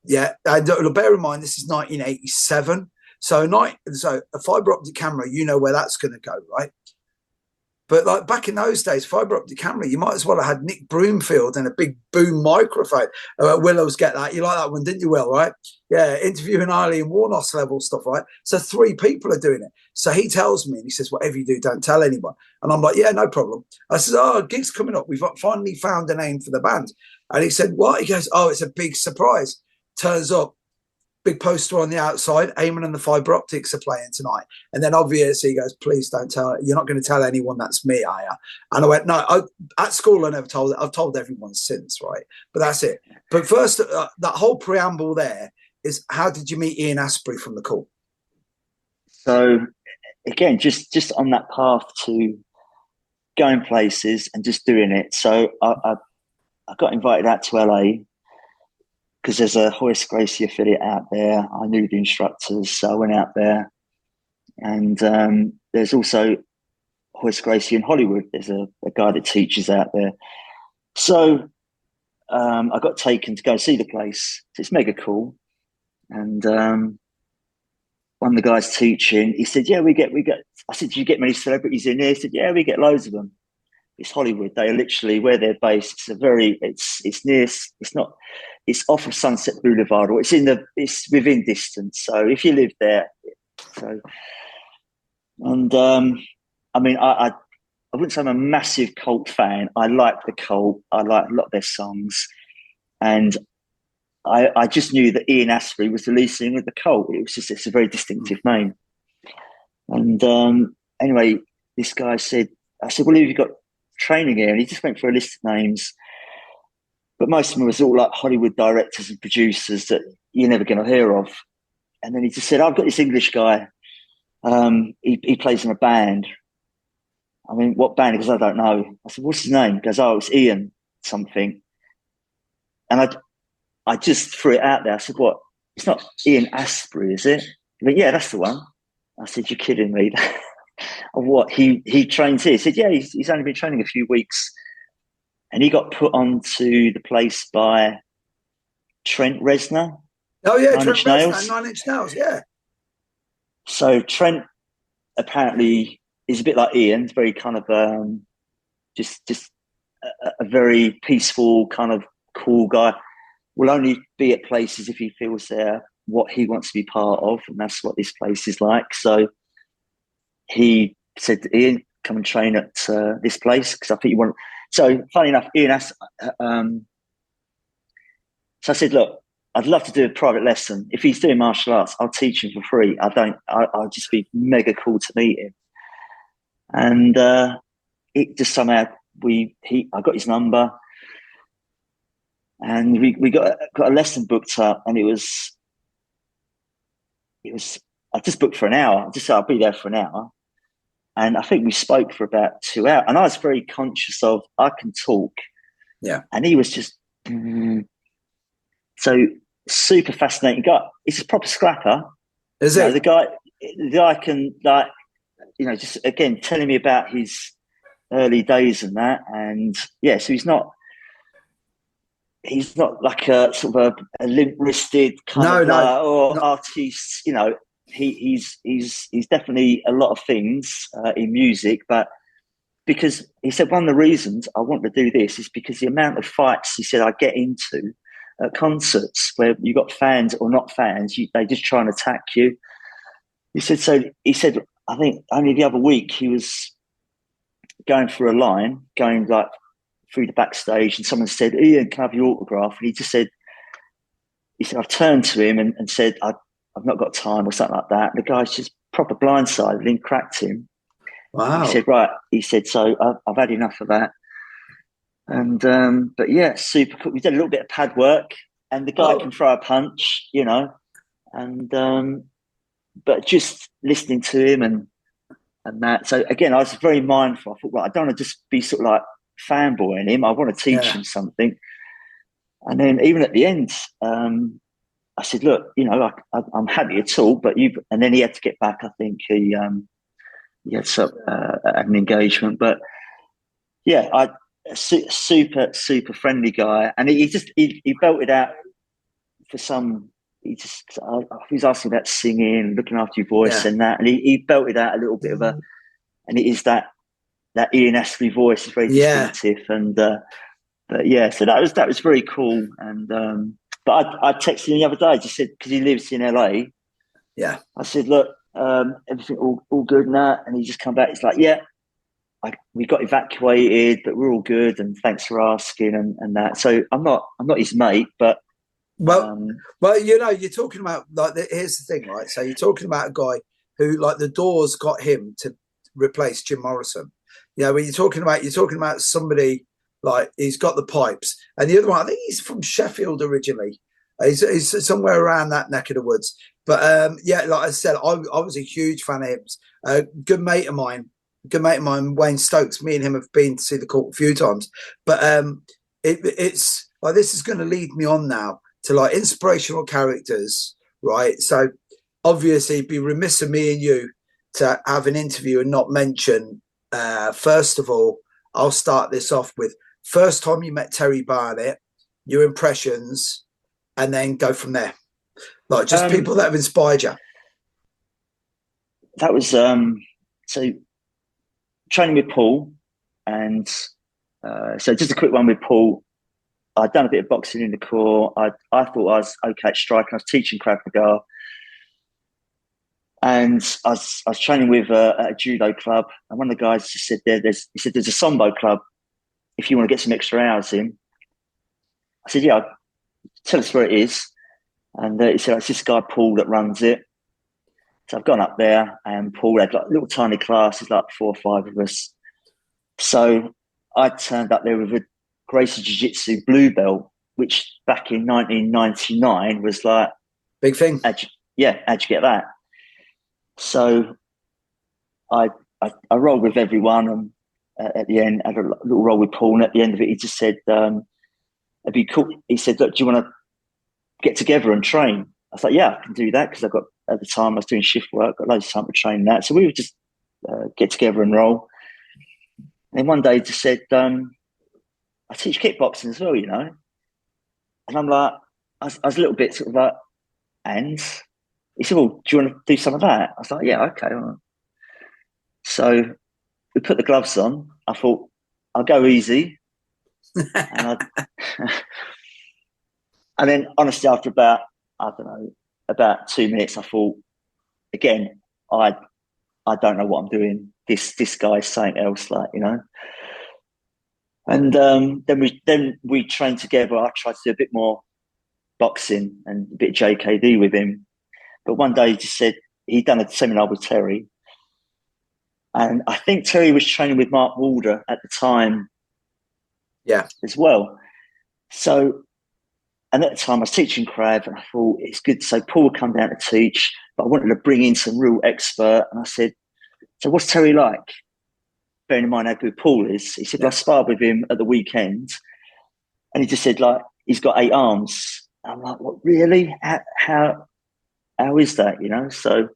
Yeah, and bear in mind, this is 1987. So a fibre optic camera, you know where that's going to go, right? But like back in those days, fibre optic camera, you might as well have had Nick Broomfield and a big boom microphone. Willow's get that. You like that one, didn't you, Will, right? Yeah, interviewing Eileen Warnos level stuff, right? So 3 people are doing it. So he tells me, and he says, "Whatever you do, don't tell anyone." And I'm like, "Yeah, no problem." I said, "Oh, gig's coming up. We've finally found a name for the band." And he said, "What?" He goes, "Oh, it's a big surprise." Turns up, big poster on the outside, Eamon and the Fibre Optics are playing tonight. And then obviously he goes, "Please don't tell, you're not going to tell anyone that's me, are you?" And I went, "No, at school I never told it. I've told everyone since, right? But that's it." But first, that whole preamble there is, how did you meet Ian Astbury from the Cult? So again, just on that path to going places and just doing it. So I got invited out to LA, because there's a Royce Gracie affiliate out there. I knew the instructors, so I went out there. And there's also Royce Gracie in Hollywood. There's a guy that teaches out there. So I got taken to go see the place. It's mega cool. And one of the guys teaching, he said, "Yeah, we get." I said, "Do you get many celebrities in here?" He said, "Yeah, we get loads of them." it's Hollywood. They are literally where they're based. It's off of Sunset Boulevard, or it's within distance. So if you live there, I mean, I wouldn't say I'm a massive Cult fan. I like the Cult. I like a lot of their songs, and I just knew that Ian Astbury was the lead singer of the Cult. It's a very distinctive name. And anyway, this guy said, I said, well, who have you got training here? And he just went for a list of names, but most of them was all like Hollywood directors and producers that you're never going to hear of. And then he just said, I've got this English guy. He plays in a band. I mean, what band? Because I don't know. I said, what's his name? He goes, oh, it's Ian something. And I just threw it out there. I said, what? It's not Ian Astbury, is it? He went, yeah, that's the one. I said, you're kidding me. What? He trains here. He said, yeah, he's only been training a few weeks. And he got put onto the place by Trent Reznor. Oh, yeah, Nine Inch Nails. 9 Inch Nails, yeah. So Trent apparently is a bit like Ian, very kind of just a very peaceful, kind of cool guy. Will only be at places if he feels they're what he wants to be part of, and that's what this place is like. So he said to Ian, come and train at this place, because I think you want. So funny enough, Ian asked, so I said, look, I'd love to do a private lesson. If he's doing martial arts, I'll teach him for free. I'll just be mega cool to meet him. And it just somehow I got his number, and we got a lesson booked up, and it was I just booked for an hour. I just said I'll be there for an hour. And I think we spoke for about 2 hours. And I was very conscious of I can talk. Yeah. And he was just so super fascinating guy. He's a proper scrapper. Is it? The guy can, like, just again telling me about his early days and that. And yeah, so he's not like a sort of a limp-wristed kind of artiste, He's definitely a lot of things in music, but because he said one of the reasons I want to do this is because the amount of fights he said I get into at concerts where you got fans or not fans, they just try and attack you. He said I think only the other week he was going through a line, going like through the backstage, and someone said, Ian, can I have your autograph? And he said I turned to him and said, I've not got time, or something like that. The guy's just proper blindsided and cracked him. Wow. He said, right. He said, so I've had enough of that. And, but yeah, super cool. We did a little bit of pad work, and the guy can throw a punch, and, but just listening to him and that. So again, I was very mindful. I thought, right, I don't want to just be sort of like fanboying him. I want to teach him something. And then even at the end, I said, look, I'm happy to talk, but and then he had to get back. I think he had an engagement, but yeah, super friendly guy. And he belted out for some, he was asking about singing, looking after your voice and that. And he belted out a little bit of and it is that Ian Astbury voice is very distinctive. And, but yeah, so that was very cool. And, but I texted him the other day, just said, because he lives in LA. Yeah. I said, look, everything all good now. And he just come back. He's like, yeah, we got evacuated, but we're all good. And thanks for asking and that. So I'm not his mate, but. Well, you're talking about, like, here's the thing, right? So you're talking about a guy who, like, the Doors got him to replace Jim Morrison. When you're talking about somebody, like, he's got the pipes. And the other one, I think he's from Sheffield originally. He's somewhere around that neck of the woods. But like I said, I was a huge fan of him. Good mate of mine, Wayne Stokes. Me and him have been to see the Cult a few times. But it's like, this is going to lead me on now to, like, inspirational characters, right? So obviously it'd be remiss of me and you to have an interview and not mention, first of all, I'll start this off with first time you met Terry Barnett, your impressions, and then go from there. Like, just people that have inspired you. That was so training with Paul. And so just a quick one with Paul. I'd done a bit of boxing in the Corps. I thought I was okay at striking. I was teaching Krav Maga. And I was training with a judo club. And one of the guys just said, there's a Sambo club if you want to get some extra hours in. I said, yeah, tell us where it is. And he said, it's this guy, Paul, that runs it. So I've gone up there, and Paul had like little tiny classes, like 4 or 5 of us. So I turned up there with a Gracie Jiu-Jitsu blue belt, which back in 1999 was like... Big thing. How'd you get that? So I rolled with everyone, and at the end, had a little roll with Paul, and at the end of it, he just said, it'd be cool. He said, look, do you want to get together and train? I was like, yeah, I can do that, because at the time I was doing shift work, got loads of time to train that. So we would just get together and roll. And then one day he just said, I teach kickboxing as well, you know. And I'm like, I was a little bit sort of like, and he said, well, do you want to do some of that? I was like, yeah, okay. All right. So we put the gloves on. I thought, I'll go easy. And then honestly, after about 2 minutes, I thought, again, I don't know what I'm doing. This guy's saying else, like, you know. And then we trained together. I tried to do a bit more boxing and a bit of JKD with him. But one day he just said he'd done a seminar with Terry. And I think Terry was training with Mark Walder at the time. Yeah. As well. So, and at the time I was teaching Krav, and I thought it's good. So Paul would come down to teach, but I wanted to bring in some real expert. And I said, so what's Terry like? Bearing in mind how good Paul is. He said, well, I sparred with him at the weekend. And he just said, like, he's got 8 arms. And I'm like, what, really? How is that, you know? So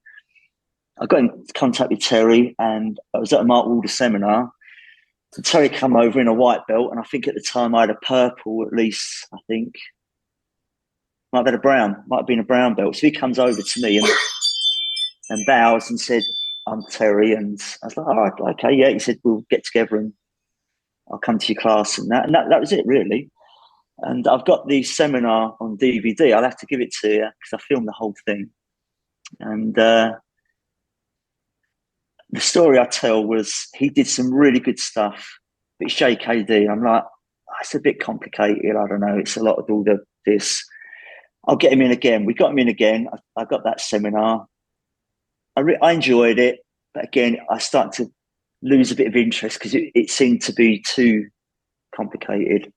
I got in contact with Terry, and I was at a Mark Walder seminar. And Terry come over in a white belt, and I think at the time I had a purple, at least, I think. Might have been a brown belt. So he comes over to me and bows and said, I'm Terry. And I was like, all right, okay, yeah. He said, we'll get together and I'll come to your class and that. And that was it, really. And I've got the seminar on DVD. I'll have to give it to you because I filmed the whole thing. And the story I tell was he did some really good stuff, but it's JKD. I'm like, it's a bit complicated. I don't know. It's a lot of all this. I'll get him in again. We got him in again. I got that seminar. I enjoyed it. But again, I started to lose a bit of interest because it seemed to be too complicated.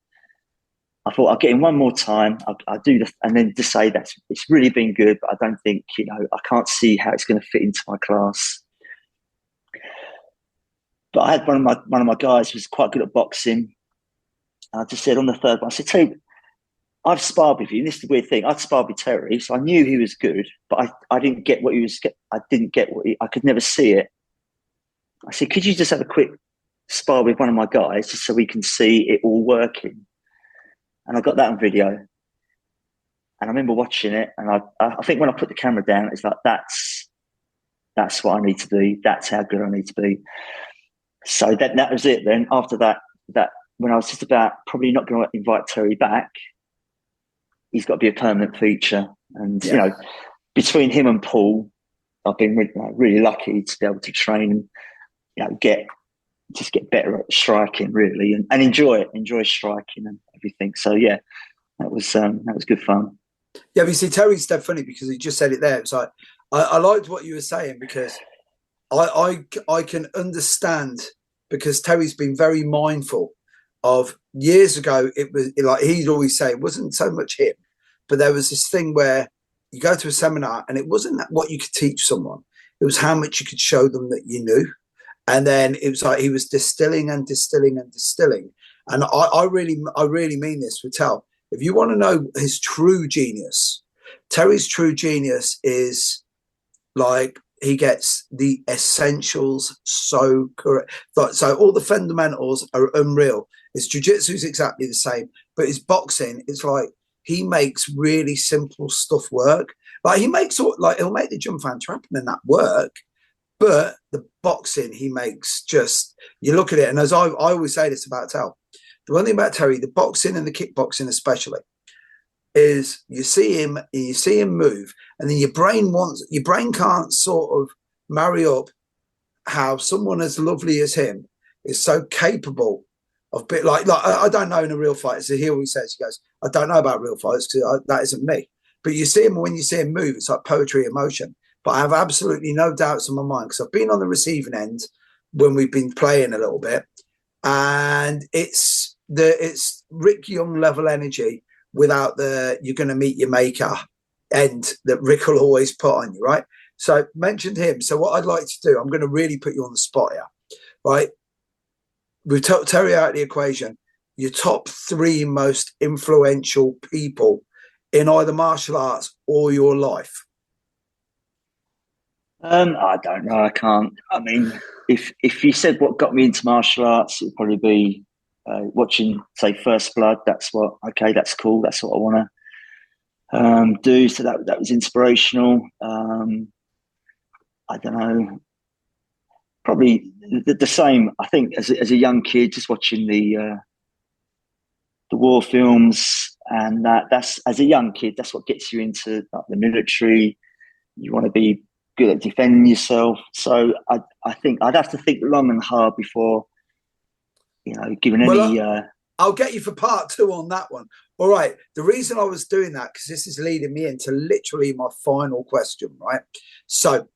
I thought I'll get him one more time. I'll do and then just say that it's really been good, but I don't think, you know, I can't see how it's going to fit into my class. But I had one of my guys who was quite good at boxing. I just said on the third one, I said, Terry, I've sparred with you. And this is the weird thing. I'd sparred with Terry, so I knew he was good, but I didn't get what he was. I didn't get I could never see it. I said, could you just have a quick spar with one of my guys just so we can see it all working? And I got that on video. And I remember watching it, and I think when I put the camera down, it's like, that's what I need to be. That's how good I need to be. So that was it. Then after that when I was just about probably not going to invite Terry back, he's got to be a permanent feature. And, you know, between him and Paul, I've been really lucky to be able to train and, you know, get better at striking, really, and enjoy striking and everything. So, yeah, that was good fun. Yeah, but you see, Terry's dead funny because he just said it there. It's like, I liked what you were saying because I can understand, because Terry's been very mindful of years ago. It was like he'd always say it wasn't so much him, but there was this thing where you go to a seminar and it wasn't that what you could teach someone, it was how much you could show them that you knew. And then it was like he was distilling and distilling and distilling. And I really mean this with Tel. If you want to know his true genius, Terry's true genius is like he gets the essentials so correct. So all the fundamentals are unreal. His jiu-jitsu is exactly the same, but his boxing, it's like he makes really simple stuff work. Like he'll make the jump fan trapping and that work, But the boxing he makes, just, you look at it, and as I always say this about Tel, the one thing about Terry, the boxing and the kickboxing especially, is you see him move, and then your brain can't sort of marry up how someone as lovely as him is so capable of bit like I don't know in a real fight. So he always says, he goes, I don't know about real fights because that isn't me. But you see him, when you see him move, it's like poetry in motion. But I have absolutely no doubts in my mind, because I've been on the receiving end when we've been playing a little bit, and it's Rick Young level energy without the you're going to meet your maker end that Rick will always put on you, right? So mentioned him. So what I'd like to do, I'm going to really put you on the spot here, right? We've took Terry out of the equation. Your top 3 most influential people in either martial arts or your life. I don't know. I can't. I mean, if you said what got me into martial arts, it'd probably be watching, say, First Blood. That's cool. That's what I want to do. So that was inspirational. I don't know. Probably the same. I think as a young kid, just watching the war films, and that's as a young kid, that's what gets you into like, the military. You want to be good at defending yourself. So I think I'd have to think long and hard before, giving any. I'll get you for part 2 on that one. All right. The reason I was doing that, because this is leading me into literally my final question, right? So,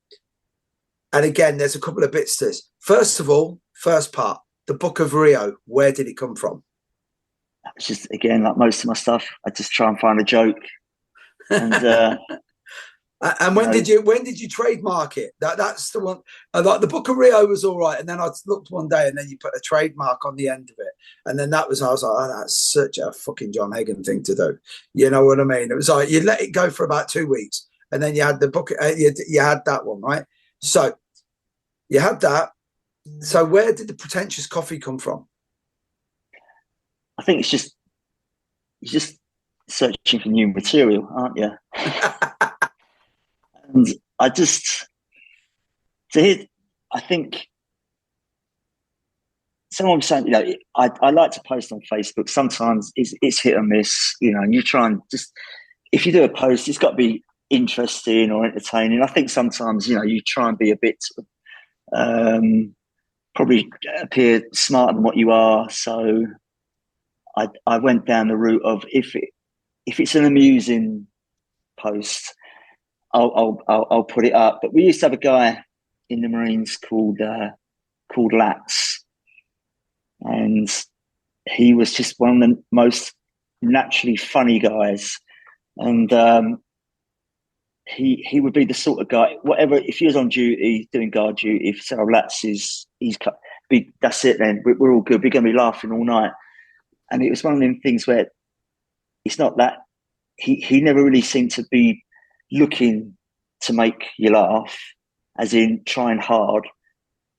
and again, there's a couple of bits to this. First of all, first part, the Book of Rio. Where did it come from? It's just, again, like most of my stuff, I just try and find a joke. And and when did you trademark it? That's the one. Like the Book of Rio was all right, and then I looked one day, and then you put a trademark on the end of it, and then I was like, oh, that's such a fucking Jon Hegan thing to do. You know what I mean? It was like you let it go for about 2 weeks, and then you had the book. You had that one, right? So you had that. So where did the pretentious coffee come from? I think you're just searching for new material, aren't you? And I think someone was saying, I like to post on Facebook. Sometimes it's hit or miss, and you try and just, if you do a post, it's got to be interesting or entertaining. I think sometimes, you try and be a bit, probably appear smarter than what you are. So I went down the route of if it's an amusing post, I'll put it up. But we used to have a guy in the Marines called Lats, and he was just one of the most naturally funny guys. And he would be the sort of guy, whatever, if he was on duty doing guard duty, if Sarah Lats that's it, then we're all good. We're going to be laughing all night. And it was one of them things where it's not that he never really seemed to be looking to make you laugh, as in trying hard.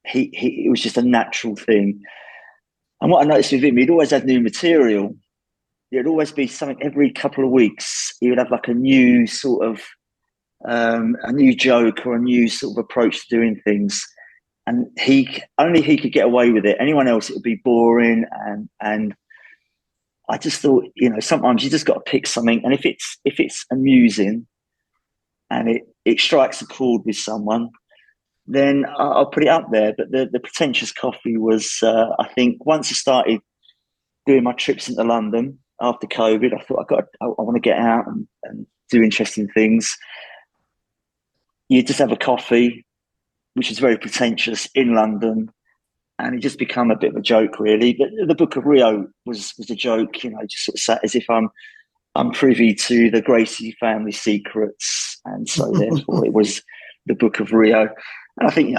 It was just a natural thing. And what I noticed with him, he'd always had new material. There'd always be something every couple of weeks. He would have like a new sort of a new joke or a new sort of approach to doing things. And only he could get away with it. Anyone else, it would be boring. And I just thought, sometimes you just got to pick something. And if it's amusing and it strikes a chord with someone, then I'll put it up there. But the pretentious coffee was, I think, once I started doing my trips into London after COVID, I thought I want to get out and do interesting things. You just have a coffee, which is very pretentious, in London, and it just become a bit of a joke, really. But the Book of Rio was a joke, just sort of sat as if I'm privy to the Gracie family secrets, and so therefore it was the Book of Rio. And I think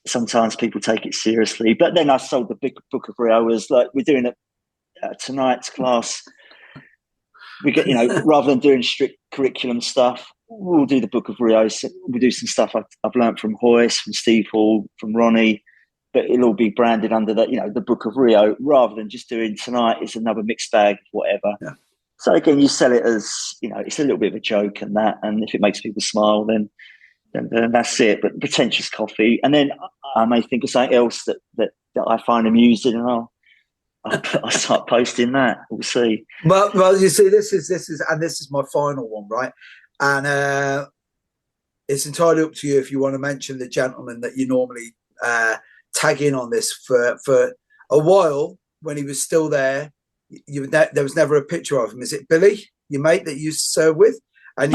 sometimes people take it seriously, but then I sold the Book of Rio as like, we're doing tonight's class. We get rather than doing strict curriculum stuff, we'll do the Book of Rio. So we'll do some stuff I've learned from Royce, from Steve Hall, from Ronnie, but it'll all be branded under the Book of Rio, rather than just doing tonight is another mixed bag, whatever. Yeah. So again, you sell it as, it's a little bit of a joke and if it makes people smile, then and then that's it. But pretentious coffee, and then I may think of something else that I find amusing, and I'll start posting that. We'll see. Well, you see, this is my final one, right? And it's entirely up to you if you want to mention the gentleman that you normally tag in on this. For a while, when he was still there, there was never a picture of him. Is it Billy, your mate that you used to serve with? And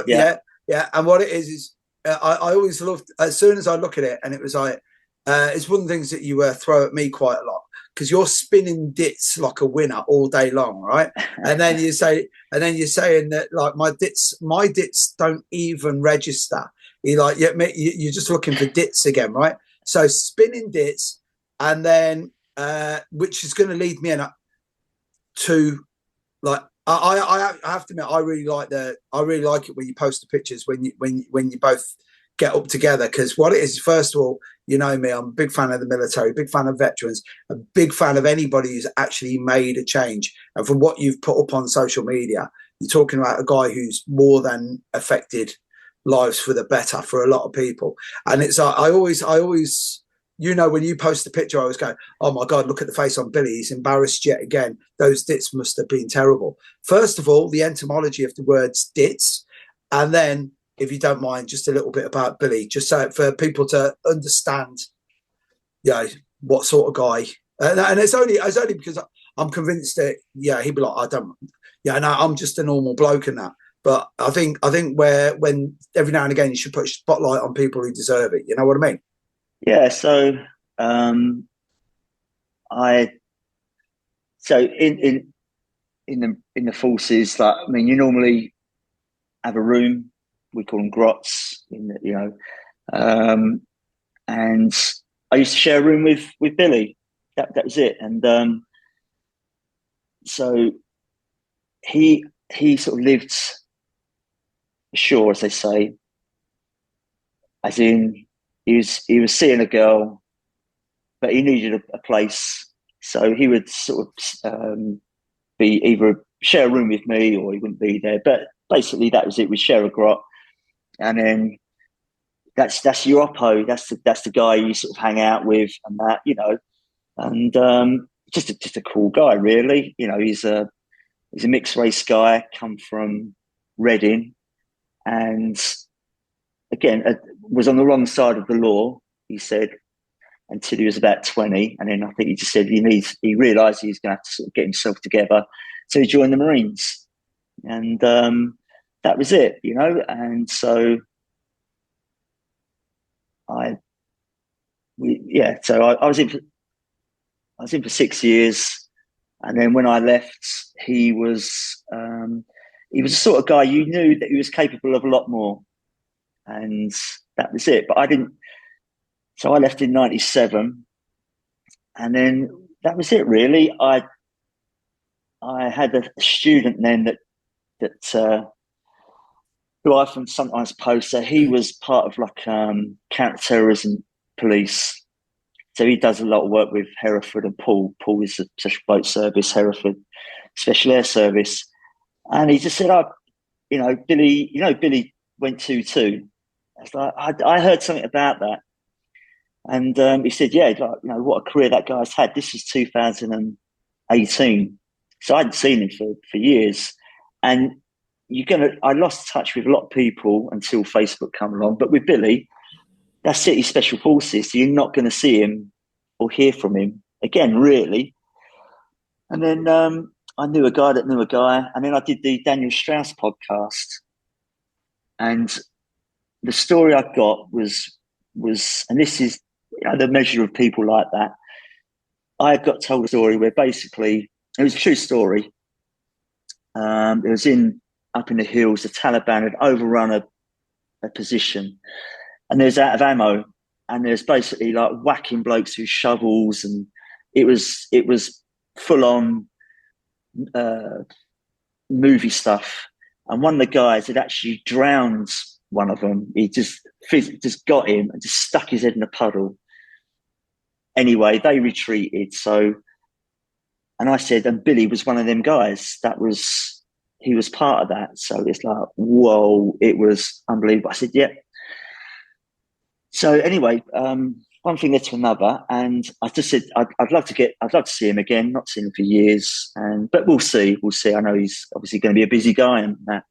yeah. And what it is I always loved, as soon as I look at it, and it was like, it's one of the things that you throw at me quite a lot, because you're spinning dits like a winner all day long, right? And then you're saying that like my dits don't even register. You're just looking for dits again, right? So spinning dits, and then which is going to lead me in to like I have to admit, I really like it when you post the pictures when you both get up together, because what it is, first of all, you know me, I'm a big fan of the military, big fan of veterans, a big fan of anybody who's actually made a change. And from what you've put up on social media, you're talking about a guy who's more than affected lives for the better for a lot of people. And it's I always, you know, when you post the picture, I always go, oh my God, look at the face on Billy. He's embarrassed yet again. Those dits must have been terrible. First of all, the etymology of the words dits, and then, if you don't mind, just a little bit about Billy, just so for people to understand, what sort of guy. And it's only because I'm convinced that, he'd be like, I'm just a normal bloke and that. But I think when every now and again you should put a spotlight on people who deserve it. You know what I mean? Yeah. So, in the forces, like, I mean, you normally have a room. We call them grots, and I used to share a room with Billy. That was it. And so he sort of lived ashore, as they say, as in he was seeing a girl, but he needed a place, so he would sort of be either share a room with me or he wouldn't be there. But basically, that was it. We share a grot. And then that's your oppo. That's the guy you sort of hang out with, and that, and just a cool guy, really. He's a mixed race guy, come from Reading, and again was on the wrong side of the law. He said until he was about 20, and then I think he just said he realised he was going to have to sort of get himself together, so he joined the Marines, and that was it, and so I was in for 6 years, and then when I left, he was the sort of guy you knew that he was capable of a lot more, and that was it. But I didn't, so I left in '97, and then that was it, really. I had a student then that who I often sometimes post. So he was part of like counter-terrorism police. So he does a lot of work with Hereford and Poole. Poole is a special boat service, Hereford Special Air Service. And he just said, Billy went 2-2. I was like, I heard something about that. And he said, what a career that guy's had. This is 2018. So I hadn't seen him for years. And I lost touch with a lot of people until Facebook came along. But with Billy, that's City Special Forces. So you're not going to see him or hear from him again, really. And then I knew a guy that knew a guy. And then I did the Daniel Strauss podcast. And the story I got was, and this is the measure of people like that. I got told a story where basically, it was a true story. It was up in the hills. The Taliban had overrun a position, and there's out of ammo, and there's basically like whacking blokes with shovels, and it was full on movie stuff. And one of the guys had actually drowned one of them. He just got him and just stuck his head in a puddle. Anyway, they retreated. So, and I said, and Billy was one of them guys. He was part of that. So it's like, whoa, it was unbelievable. I said, yeah. So anyway, one thing led to another, and I just said I'd love to see him again. Not seen him for years, but we'll see. I know he's obviously going to be a busy guy, and that.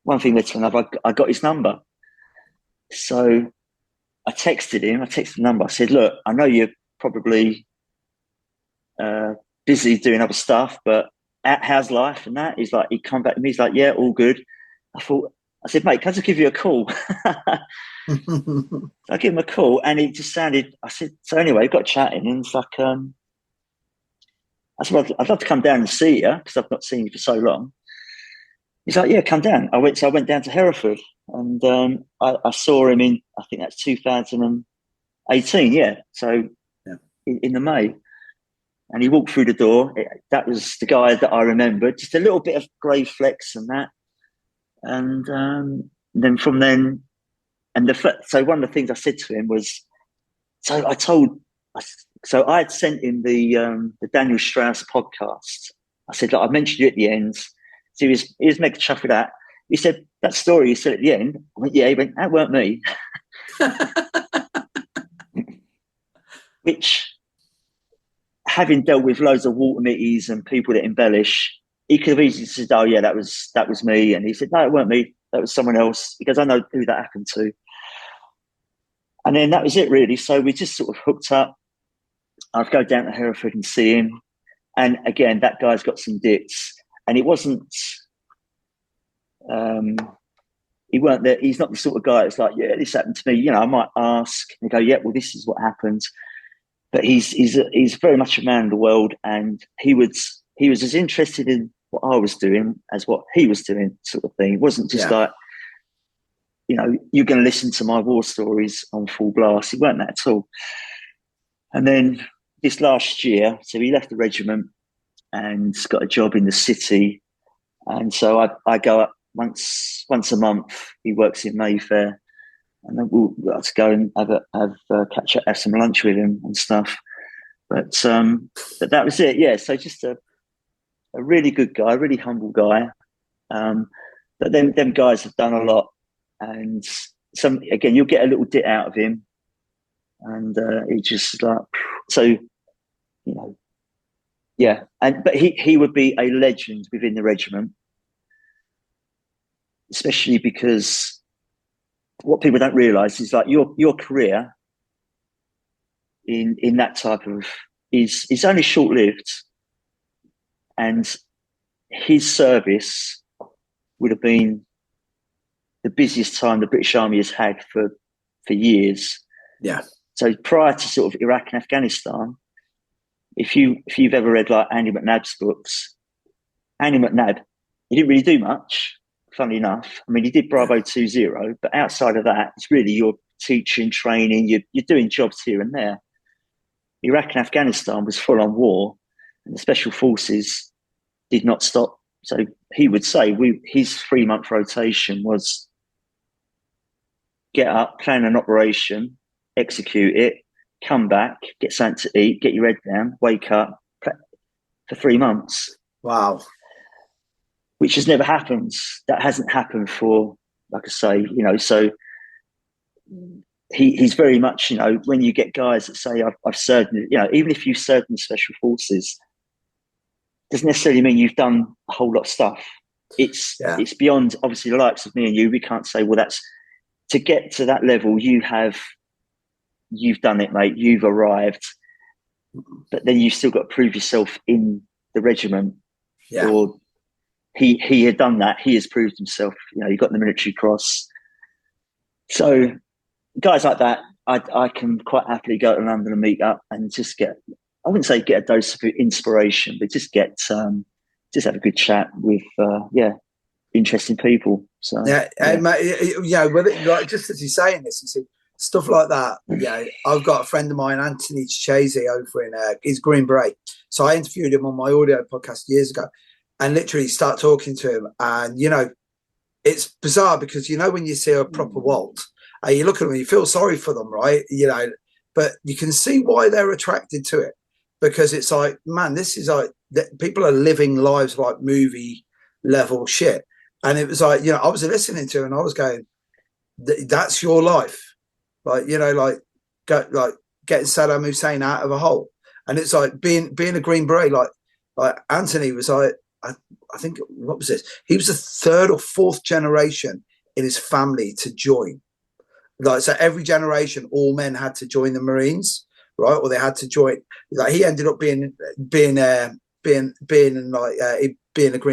One thing led to another. I got his number, so I texted him. I texted the number. I said, "Look, I know you're probably busy doing other stuff, but how's life and that?" He's like, he come back to me. He's like, "Yeah, all good." I said, "Mate, can I just give you a call?" I gave him a call, and it just sounded. I said, "So anyway, we got chatting, and it's like, I said, well, I'd love to come down and see you because I've not seen you for so long." He's like, "Yeah, come down." I went down to Hereford, and I saw him in, I think that's 2018. Yeah, so in the May, and he walked through the door. That was the guy that I remembered. Just a little bit of grey flecks and that, and then from then. So one of the things I said to him was, so I had sent him the Daniel Strauss podcast. I said, "Look, I mentioned you at the end." So he was mega chuffed with that. He said, "That story you said at the end." I went, "Yeah." He went, "That weren't me." Which, having dealt with loads of water mitties and people that embellish, he could have easily said, "Oh yeah, that was me." And he said, "No, it weren't me. That was someone else," because I know who that happened to. And then that was it, really. So we just sort of hooked up. I'd go down to Hereford and see him. And again, that guy's got some dits. And it wasn't, he's not the sort of guy that's like, "Yeah, this happened to me." You know, I might ask and go, "Yeah, well, this is what happened." But he's very much a man of the world. And he was as interested in what I was doing as what he was doing, sort of thing. It wasn't just like, you know, "You're going to listen to my war stories on full blast." He weren't that at all. And then this last year, so he left the regiment and got a job in the city. And so I go up once a month. He works in Mayfair, and then we'll have to go and catch up, have some lunch with him and stuff. But that was it. Yeah. So just a really good guy, really humble guy. But them guys have done a lot. And again, you'll get a little dit out of him, and it's just like, so, you know, yeah. But he would be a legend within the regiment, especially because what people don't realise is like your career in that type of is only short lived, and his service would have been the busiest time the British Army has had for years. Yeah. So prior to sort of Iraq and Afghanistan, if you've ever read like Andy McNab's books, Andy McNab, he didn't really do much, funnily enough. I mean, he did Bravo 2-0, but outside of that, it's really your teaching, training, you're doing jobs here and there. Iraq and Afghanistan was full on war, and the special forces did not stop. So he would say his 3-month rotation was get up, plan an operation, execute it, come back, get something to eat, get your head down, wake up for 3 months. Wow. Which has never happened. That hasn't happened for, like I say, you know, so he's very much, you know, when you get guys that say, I've served, you know, even if you've served in the special forces, doesn't necessarily mean you've done a whole lot of stuff. It's beyond, obviously, the likes of me and you. We can't say, well, that's to get to that level. You've done it, mate. You've arrived, but then you've still got to prove yourself in the regiment. Yeah. Or he had done that. He has proved himself. You know, he got the military cross. So guys like that, I can quite happily go to London and meet up and just get, I wouldn't say get a dose of inspiration, but just get just have a good chat with interesting people. So like just as you're saying this, you see stuff like that. Yeah, I've got a friend of mine, Anthony Chase, over in his Green Beret. So I interviewed him on my audio podcast years ago, and literally start talking to him, and you know, it's bizarre because you know when you see a proper Walt, you look at them, you feel sorry for them, right? You know, but you can see why they're attracted to it. Because it's like, man, this is like, people are living lives like movie level shit. And it was like, you know, I was listening to it and I was going, that's your life. like, you know, like getting Saddam Hussein out of a hole. And it's like being a Green Beret, like Anthony was like, I think, what was this? He was the third or fourth generation in his family to join. Like, so every generation, all men had to join the Marines, right? Or they had to join. Like, he ended up being a Green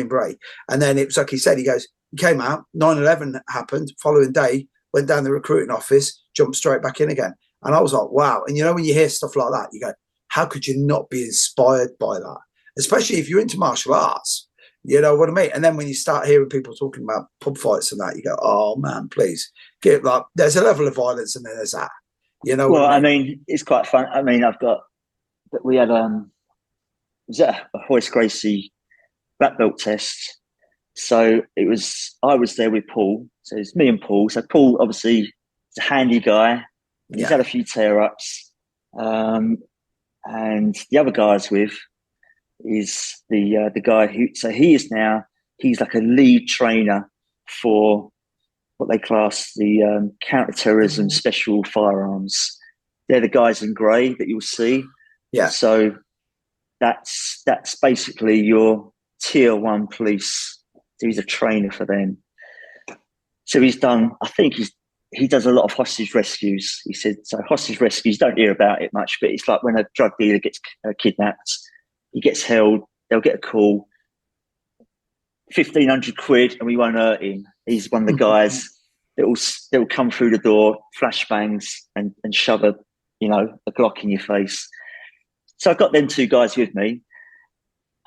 Beret. And then it was like he said, he goes, he came out, 9/11 happened, following day, went down the recruiting office, jumped straight back in again. And I was like, wow. And you know, when you hear stuff like that, you go, how could you not be inspired by that? Especially if you're into martial arts, you know what I mean? And then when you start hearing people talking about pub fights and that, you go, oh man, please get like, there's a level of violence and then there's that, you know? Well, I mean, it's quite fun. I mean, we had, was that a Royce Gracie black belt test? So I was there with Paul. So it's me and Paul. So Paul, obviously, is a handy guy. He's had a few tear-ups. And the other guy I was with is the guy who, so he's like a lead trainer for what they class the counter-terrorism special firearms. They're the guys in grey that you'll see. Yeah. So that's basically your tier 1 police. So he's a trainer for them. So he's done, I think he does a lot of hostage rescues. He said, so hostage rescues, don't hear about it much, but it's like when a drug dealer gets kidnapped, he gets held, they'll get a call, 1,500 quid, and we won't hurt him. He's one of the guys that will come through the door, flashbangs, and shove a Glock in your face. So I got them 2 guys with me,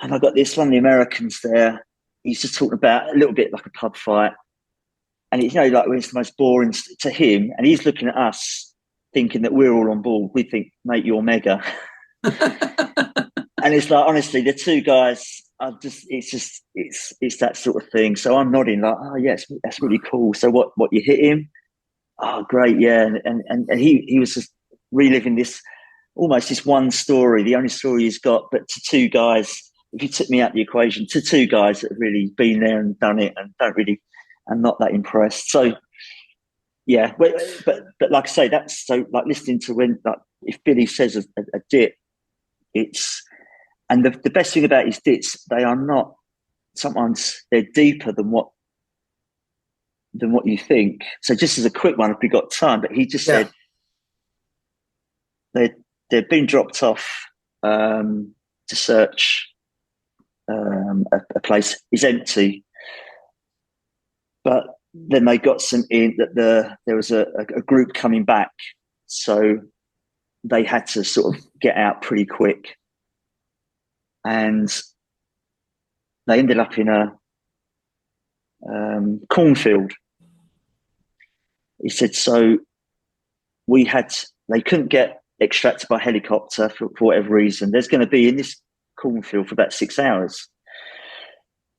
and I got this one of the Americans there. He's just talking about a little bit like a pub fight. And it's, like when it's the most boring to him, and he's looking at us thinking that we're all on board. We think, mate, you're mega. And it's like, honestly, the 2 guys are it's that sort of thing. So I'm nodding like, oh yes, that's really cool. So what you hit him? Oh, great. Yeah. And he was just reliving this, almost this one story, the only story he's got, but to 2 guys, if you took me out of the equation, to 2 guys that have really been there and done it and and not that impressed. So yeah, but like I say, that's so like listening to when, like, if Billy says a DIT, it's, and the best thing about his DITs, they are not, sometimes they're deeper than what you think. So just as a quick one, if we got time, but he just said they've been dropped off to search a place is empty, but then they got some in that there was a group coming back, so they had to sort of get out pretty quick, and they ended up in a cornfield. He said, so they couldn't get extracted by helicopter for whatever reason. There's going to be in this cornfield for about 6 hours.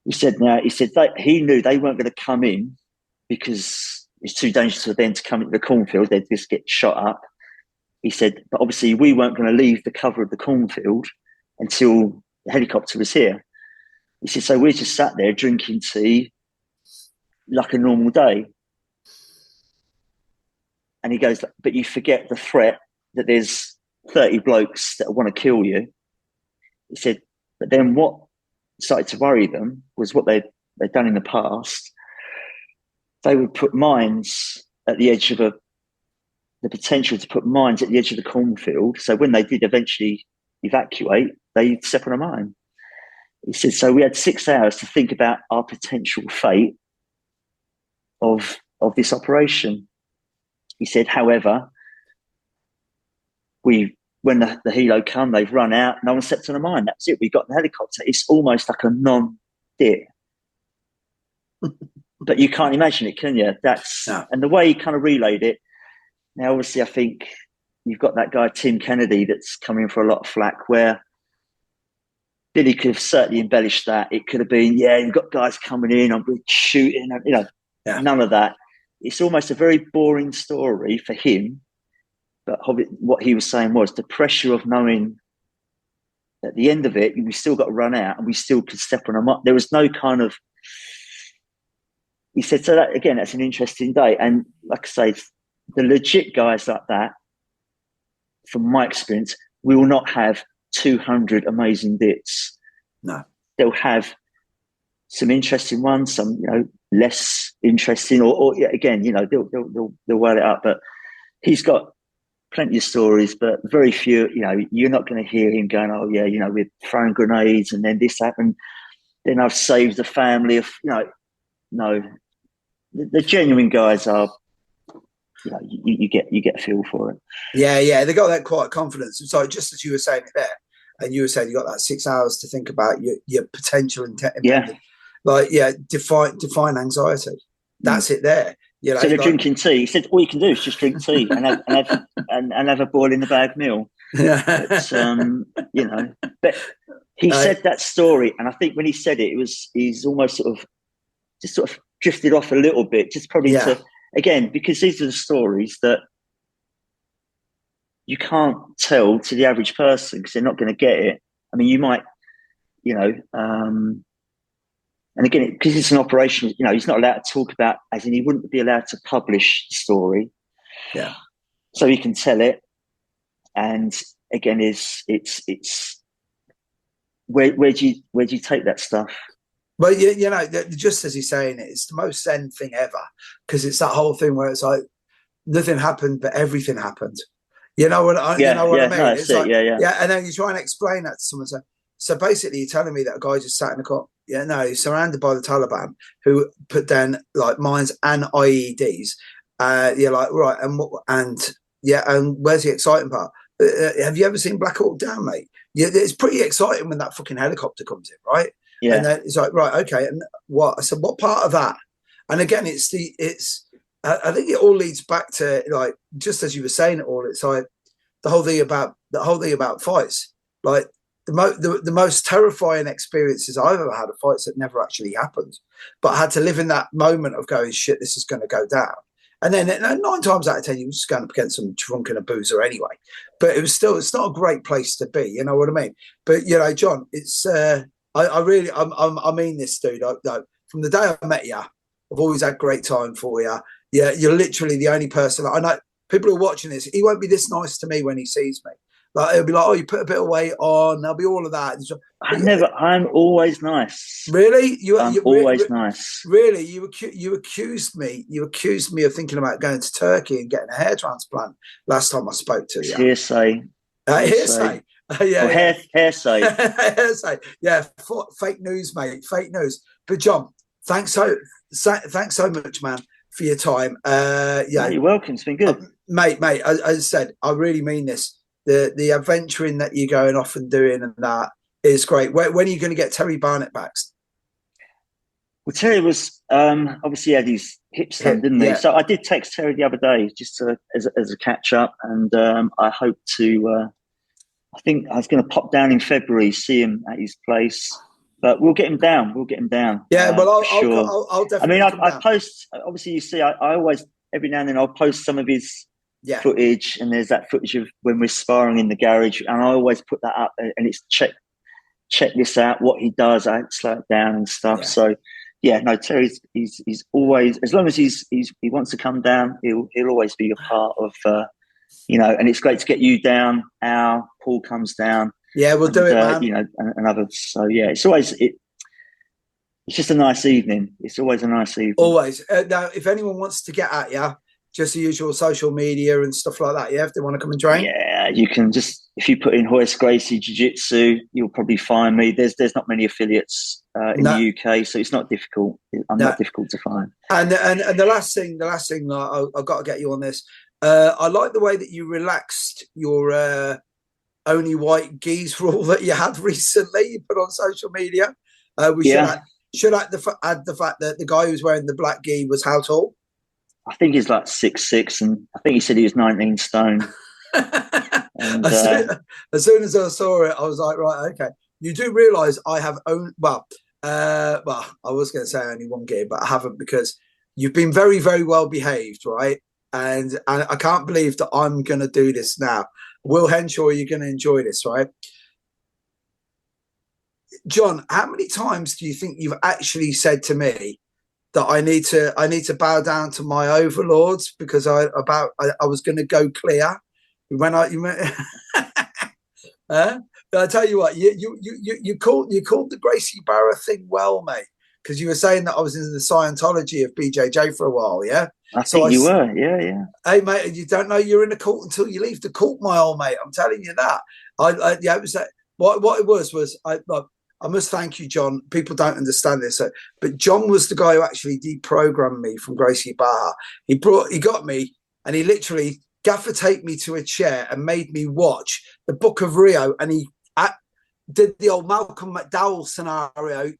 He said that he knew they weren't going to come in because it's too dangerous for them to come into the cornfield. They'd just get shot up. He said, but obviously we weren't going to leave the cover of the cornfield until the helicopter was here. He said, so we just sat there drinking tea like a normal day. And he goes, but you forget the threat that there's 30 blokes that want to kill you. He said, but then what started to worry them was what they'd done in the past. They would put mines at the edge of the potential to put mines at the edge of the cornfield. So when they did eventually evacuate, they'd step on a mine. He said, so we had 6 hours to think about our potential fate of this operation. He said, however, when the helo come, they've run out, no one stepped on a mine. That's it. We got the helicopter. It's almost like a non-DIT. But you can't imagine it, can you? And the way he kind of relayed it. Now, obviously, I think you've got that guy, Tim Kennedy, that's coming for a lot of flack, where Billy could have certainly embellished that. It could have been, you've got guys coming in, I'm shooting, none of that. It's almost a very boring story for him. But what he was saying was the pressure of knowing at the end of it, we still got to run out and we still could step on them up. There was no kind of, he said, so that, again, that's an interesting day. And like I say, the legit guys like that, from my experience, will not have 200 amazing bits. No, they'll have some interesting ones, some, you know, less interesting, or again, you know, they'll weigh it up. But he's got plenty of stories, but very few. You know, you're not going to hear him going, "Oh yeah, you know, we're throwing grenades, and then this happened, then I've saved the family of," you know. No, the genuine guys are, you know, you get a feel for it. Yeah, they got that quiet confidence. So just as you were saying it there, and you were saying you got that 6 hours to think about your potential impending, like define anxiety. That's it there. You know, so they're drinking tea. He said all you can do is just drink tea and have a boil in the bag meal. But, you know, but he said that story, and I think when he said it, he's almost sort of drifted off a little bit, just probably to, again, because these are the stories that you can't tell to the average person because they're not going to get it. I mean, you might, you know, and again, because it's an operation, you know, he's not allowed to talk about, as in he wouldn't be allowed to publish the story. Yeah. So he can tell it. And again, it's where do you take that stuff? Well, you know, just as he's saying it, it's the most zen thing ever, because it's that whole thing where it's like nothing happened, but everything happened. You know what I mean? No, it's like, yeah. And then you try and explain that to someone. So basically, you're telling me that a guy just sat in the car. Yeah, no, he's surrounded by the Taliban who put down like mines and IEDs. You're like, right, and where's the exciting part? Have you ever seen Black Hawk Down, mate? Yeah, it's pretty exciting when that fucking helicopter comes in, right? Yeah. And then it's like, right, okay, and what? I said, what part of that? And again, I think it all leads back to, like, just as you were saying it all, it's like the whole thing about fights. Like the most terrifying experiences I've ever had of fights that never actually happened, but I had to live in that moment of going, shit, this is going to go down. And then 9 times out of 10, you were just going up against some drunk and a boozer anyway. But it's not a great place to be. You know what I mean? But, you know, John, it's, I mean this, dude. From the day I met you, I've always had great time for you. Yeah, you're literally the only person. I know people who are watching this. He won't be this nice to me when he sees me. Like, he'll be like, "Oh, you put a bit of weight on." There'll be all of that. I'm always nice. Really? I'm always nice. Really? You accused me. You accused me of thinking about going to Turkey and getting a hair transplant last time I spoke to you. Hearsay. Hearsay. Hearsay. Hearsay. Yeah, fake news, mate. Fake news. But John, thanks so much, man, for your time. You're welcome. It's been good, mate. As I said, I really mean this. The adventuring that you're going off and doing and that is great. When are you going to get Terry Barnett back? Well, Terry was obviously had his hips done, didn't he? Yeah. So I did text Terry the other day just as a catch up, and I hope to. I think I was going to pop down in February, see him at his place, but we'll get him down. Yeah, well, I'll definitely. I mean, I post. Obviously, you see, I always every now and then I'll post some of his footage, and there's that footage of when we're sparring in the garage, and I always put that up, and it's check this out, what he does, I slow it down and stuff. Yeah. So yeah, no, Terry's he's always, as long as he wants to come down, he'll always be a part of you know, and it's great to get you down. Paul comes down. Yeah, we'll do it, man. You know, and others. So yeah, it's always it's just a nice evening. It's always a nice evening. Always. Now, if anyone wants to get at you, just the usual social media and stuff like that, if they want to come and train. Yeah, you can just, if you put in Royce Gracie Jiu-Jitsu, you'll probably find me. There's not many affiliates in the UK, so it's not difficult. I'm not difficult to find. And the last thing, I've got to get you on this. I like the way that you relaxed your only white geese rule that you had recently. You put on social media. Should add the fact that the guy who's wearing the black gi was how tall? I think he's like 6'6", and I think he said he was 19 stone. And, as soon as I saw it, I was like, right, okay. You do realise I have I was going to say only one gi, but I haven't, because you've been very, very well behaved, right? And I can't believe that I'm going to do this now. Will Henshaw, you're going to enjoy this, right? John, how many times do you think you've actually said to me, that I need to bow down to my overlords because I was going to go clear when but I tell you what, you called the Gracie Barra thing well, mate, because you were saying that I was in the Scientology of BJJ for a while, yeah. I think you were, yeah. Hey, mate, you don't know you're in a cult until you leave the cult, my old mate. I'm telling you that. It was what it was I must thank you, Jon. People don't understand this, but Jon was the guy who actually deprogrammed me from Gracie Barra. He got me, and he literally gaffer taped me to a chair and made me watch the Book of Rio, and he did the old Malcolm McDowell scenario,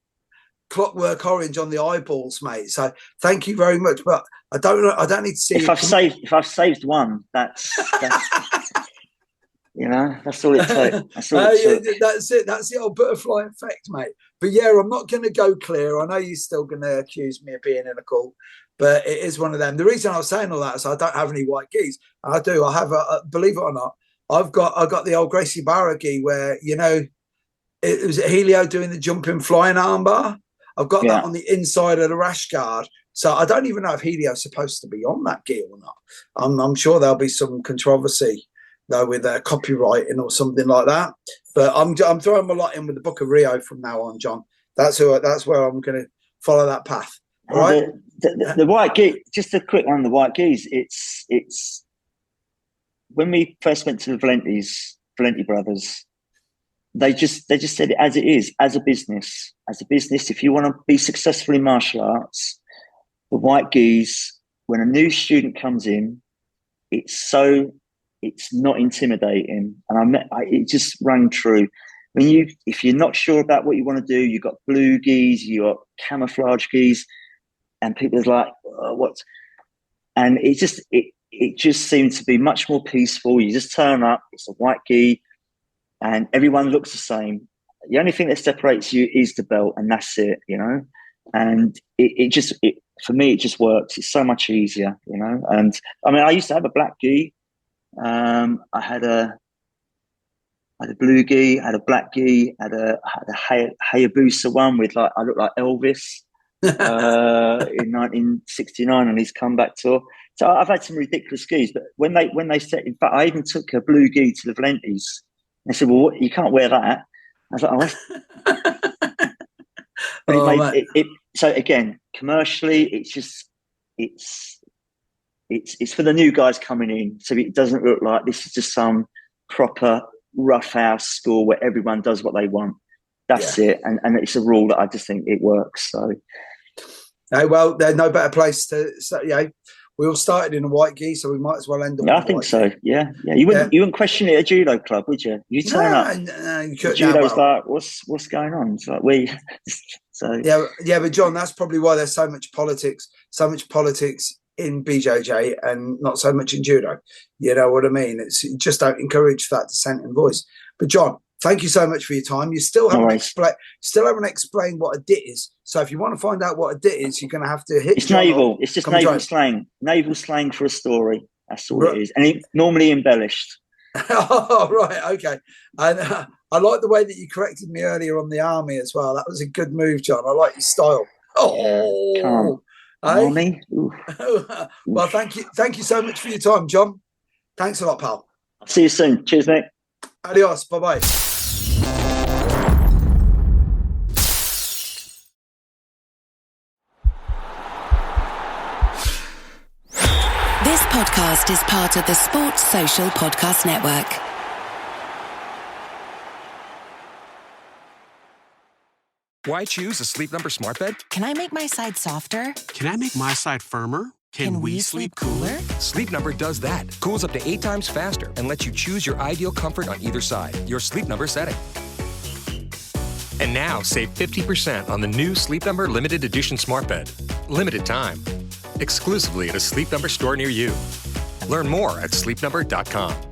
Clockwork Orange on the eyeballs, mate. So thank you very much. But I don't need to see. If I've saved one, that's you know, that's all it took. That's all it took. That's it. That's the old butterfly effect, mate. But yeah, I'm not going to go clear. I know you're still going to accuse me of being in a cult, but it is one of them. The reason I was saying all that is I don't have any white gis. I do. I have believe it or not, I've got the old Gracie Barra gi where, you know, it was Helio doing the jumping flying armbar. I've got that on the inside of the rash guard. So I don't even know if Helio's supposed to be on that gi or not. I'm sure there'll be some controversy though with copywriting or something like that. But I'm throwing my lot in with the Book of Rio from now on, Jon. That's where I'm going to follow that path. All right. The white gi. Just a quick one on the white gis. It's when we first went to the Valenti brothers. They just said it as it is, as a business. As a business, if you want to be successful in martial arts, the white gis, when a new student comes in, it's not intimidating. And it just rang true. If you're not sure about what you want to do, you've got blue gis, you've got camouflage gis, and people are like, oh, what? And it just seemed to be much more peaceful. You just turn up, it's a white gi, and everyone looks the same. The only thing that separates you is the belt, and that's it, you know. And for me, it just works. It's so much easier, you know. And I mean, I used to have a black gi. I had a blue gi, had a black gi, had a Hayabusa one with I looked like Elvis in 1969 on his comeback tour. So I've had some ridiculous gis, but when they said, in fact, I even took a blue gi to the Valentis. They said, "Well, you can't wear that." I was like, "Oh." But so again, commercially, it's for the new guys coming in, so it doesn't look like this is just some proper roughhouse school where everyone does what they want. That's it, and it's a rule that I just think it works. So, well, there's no better place to. So, we all started in a white gi, so we might as well end up. Yeah, I think so. Yeah. You wouldn't question it at a judo club, would you? You turn up. No, you could. Judo's like, what's going on? It's like So but Jon, that's probably why there's so much politics in BJJ and not so much in judo. You know what I mean? You just don't encourage that dissenting voice. But Jon, thank you so much for your time. You still haven't explained what a DIT is. So if you want to find out what a DIT is, you're going to have to hit. It's naval. It's just naval slang. Naval slang for a story. That's all it is, and normally embellished. Oh, right, okay. And I like the way that you corrected me earlier on the army as well. That was a good move, Jon. I like your style. Oh, army. Well, thank you so much for your time, Jon. Thanks a lot, pal. I'll see you soon. Cheers, mate. Adios. Bye-bye. This podcast is part of the Sports Social Podcast Network. Why choose a Sleep Number smart bed? Can I make my side softer? Can I make my side firmer? Can we sleep cooler? Sleep Number does that. Cools up to 8 times faster and lets you choose your ideal comfort on either side. Your Sleep Number setting. And now save 50% on the new Sleep Number limited edition smart bed. Limited time. Exclusively at a Sleep Number store near you. Learn more at sleepnumber.com.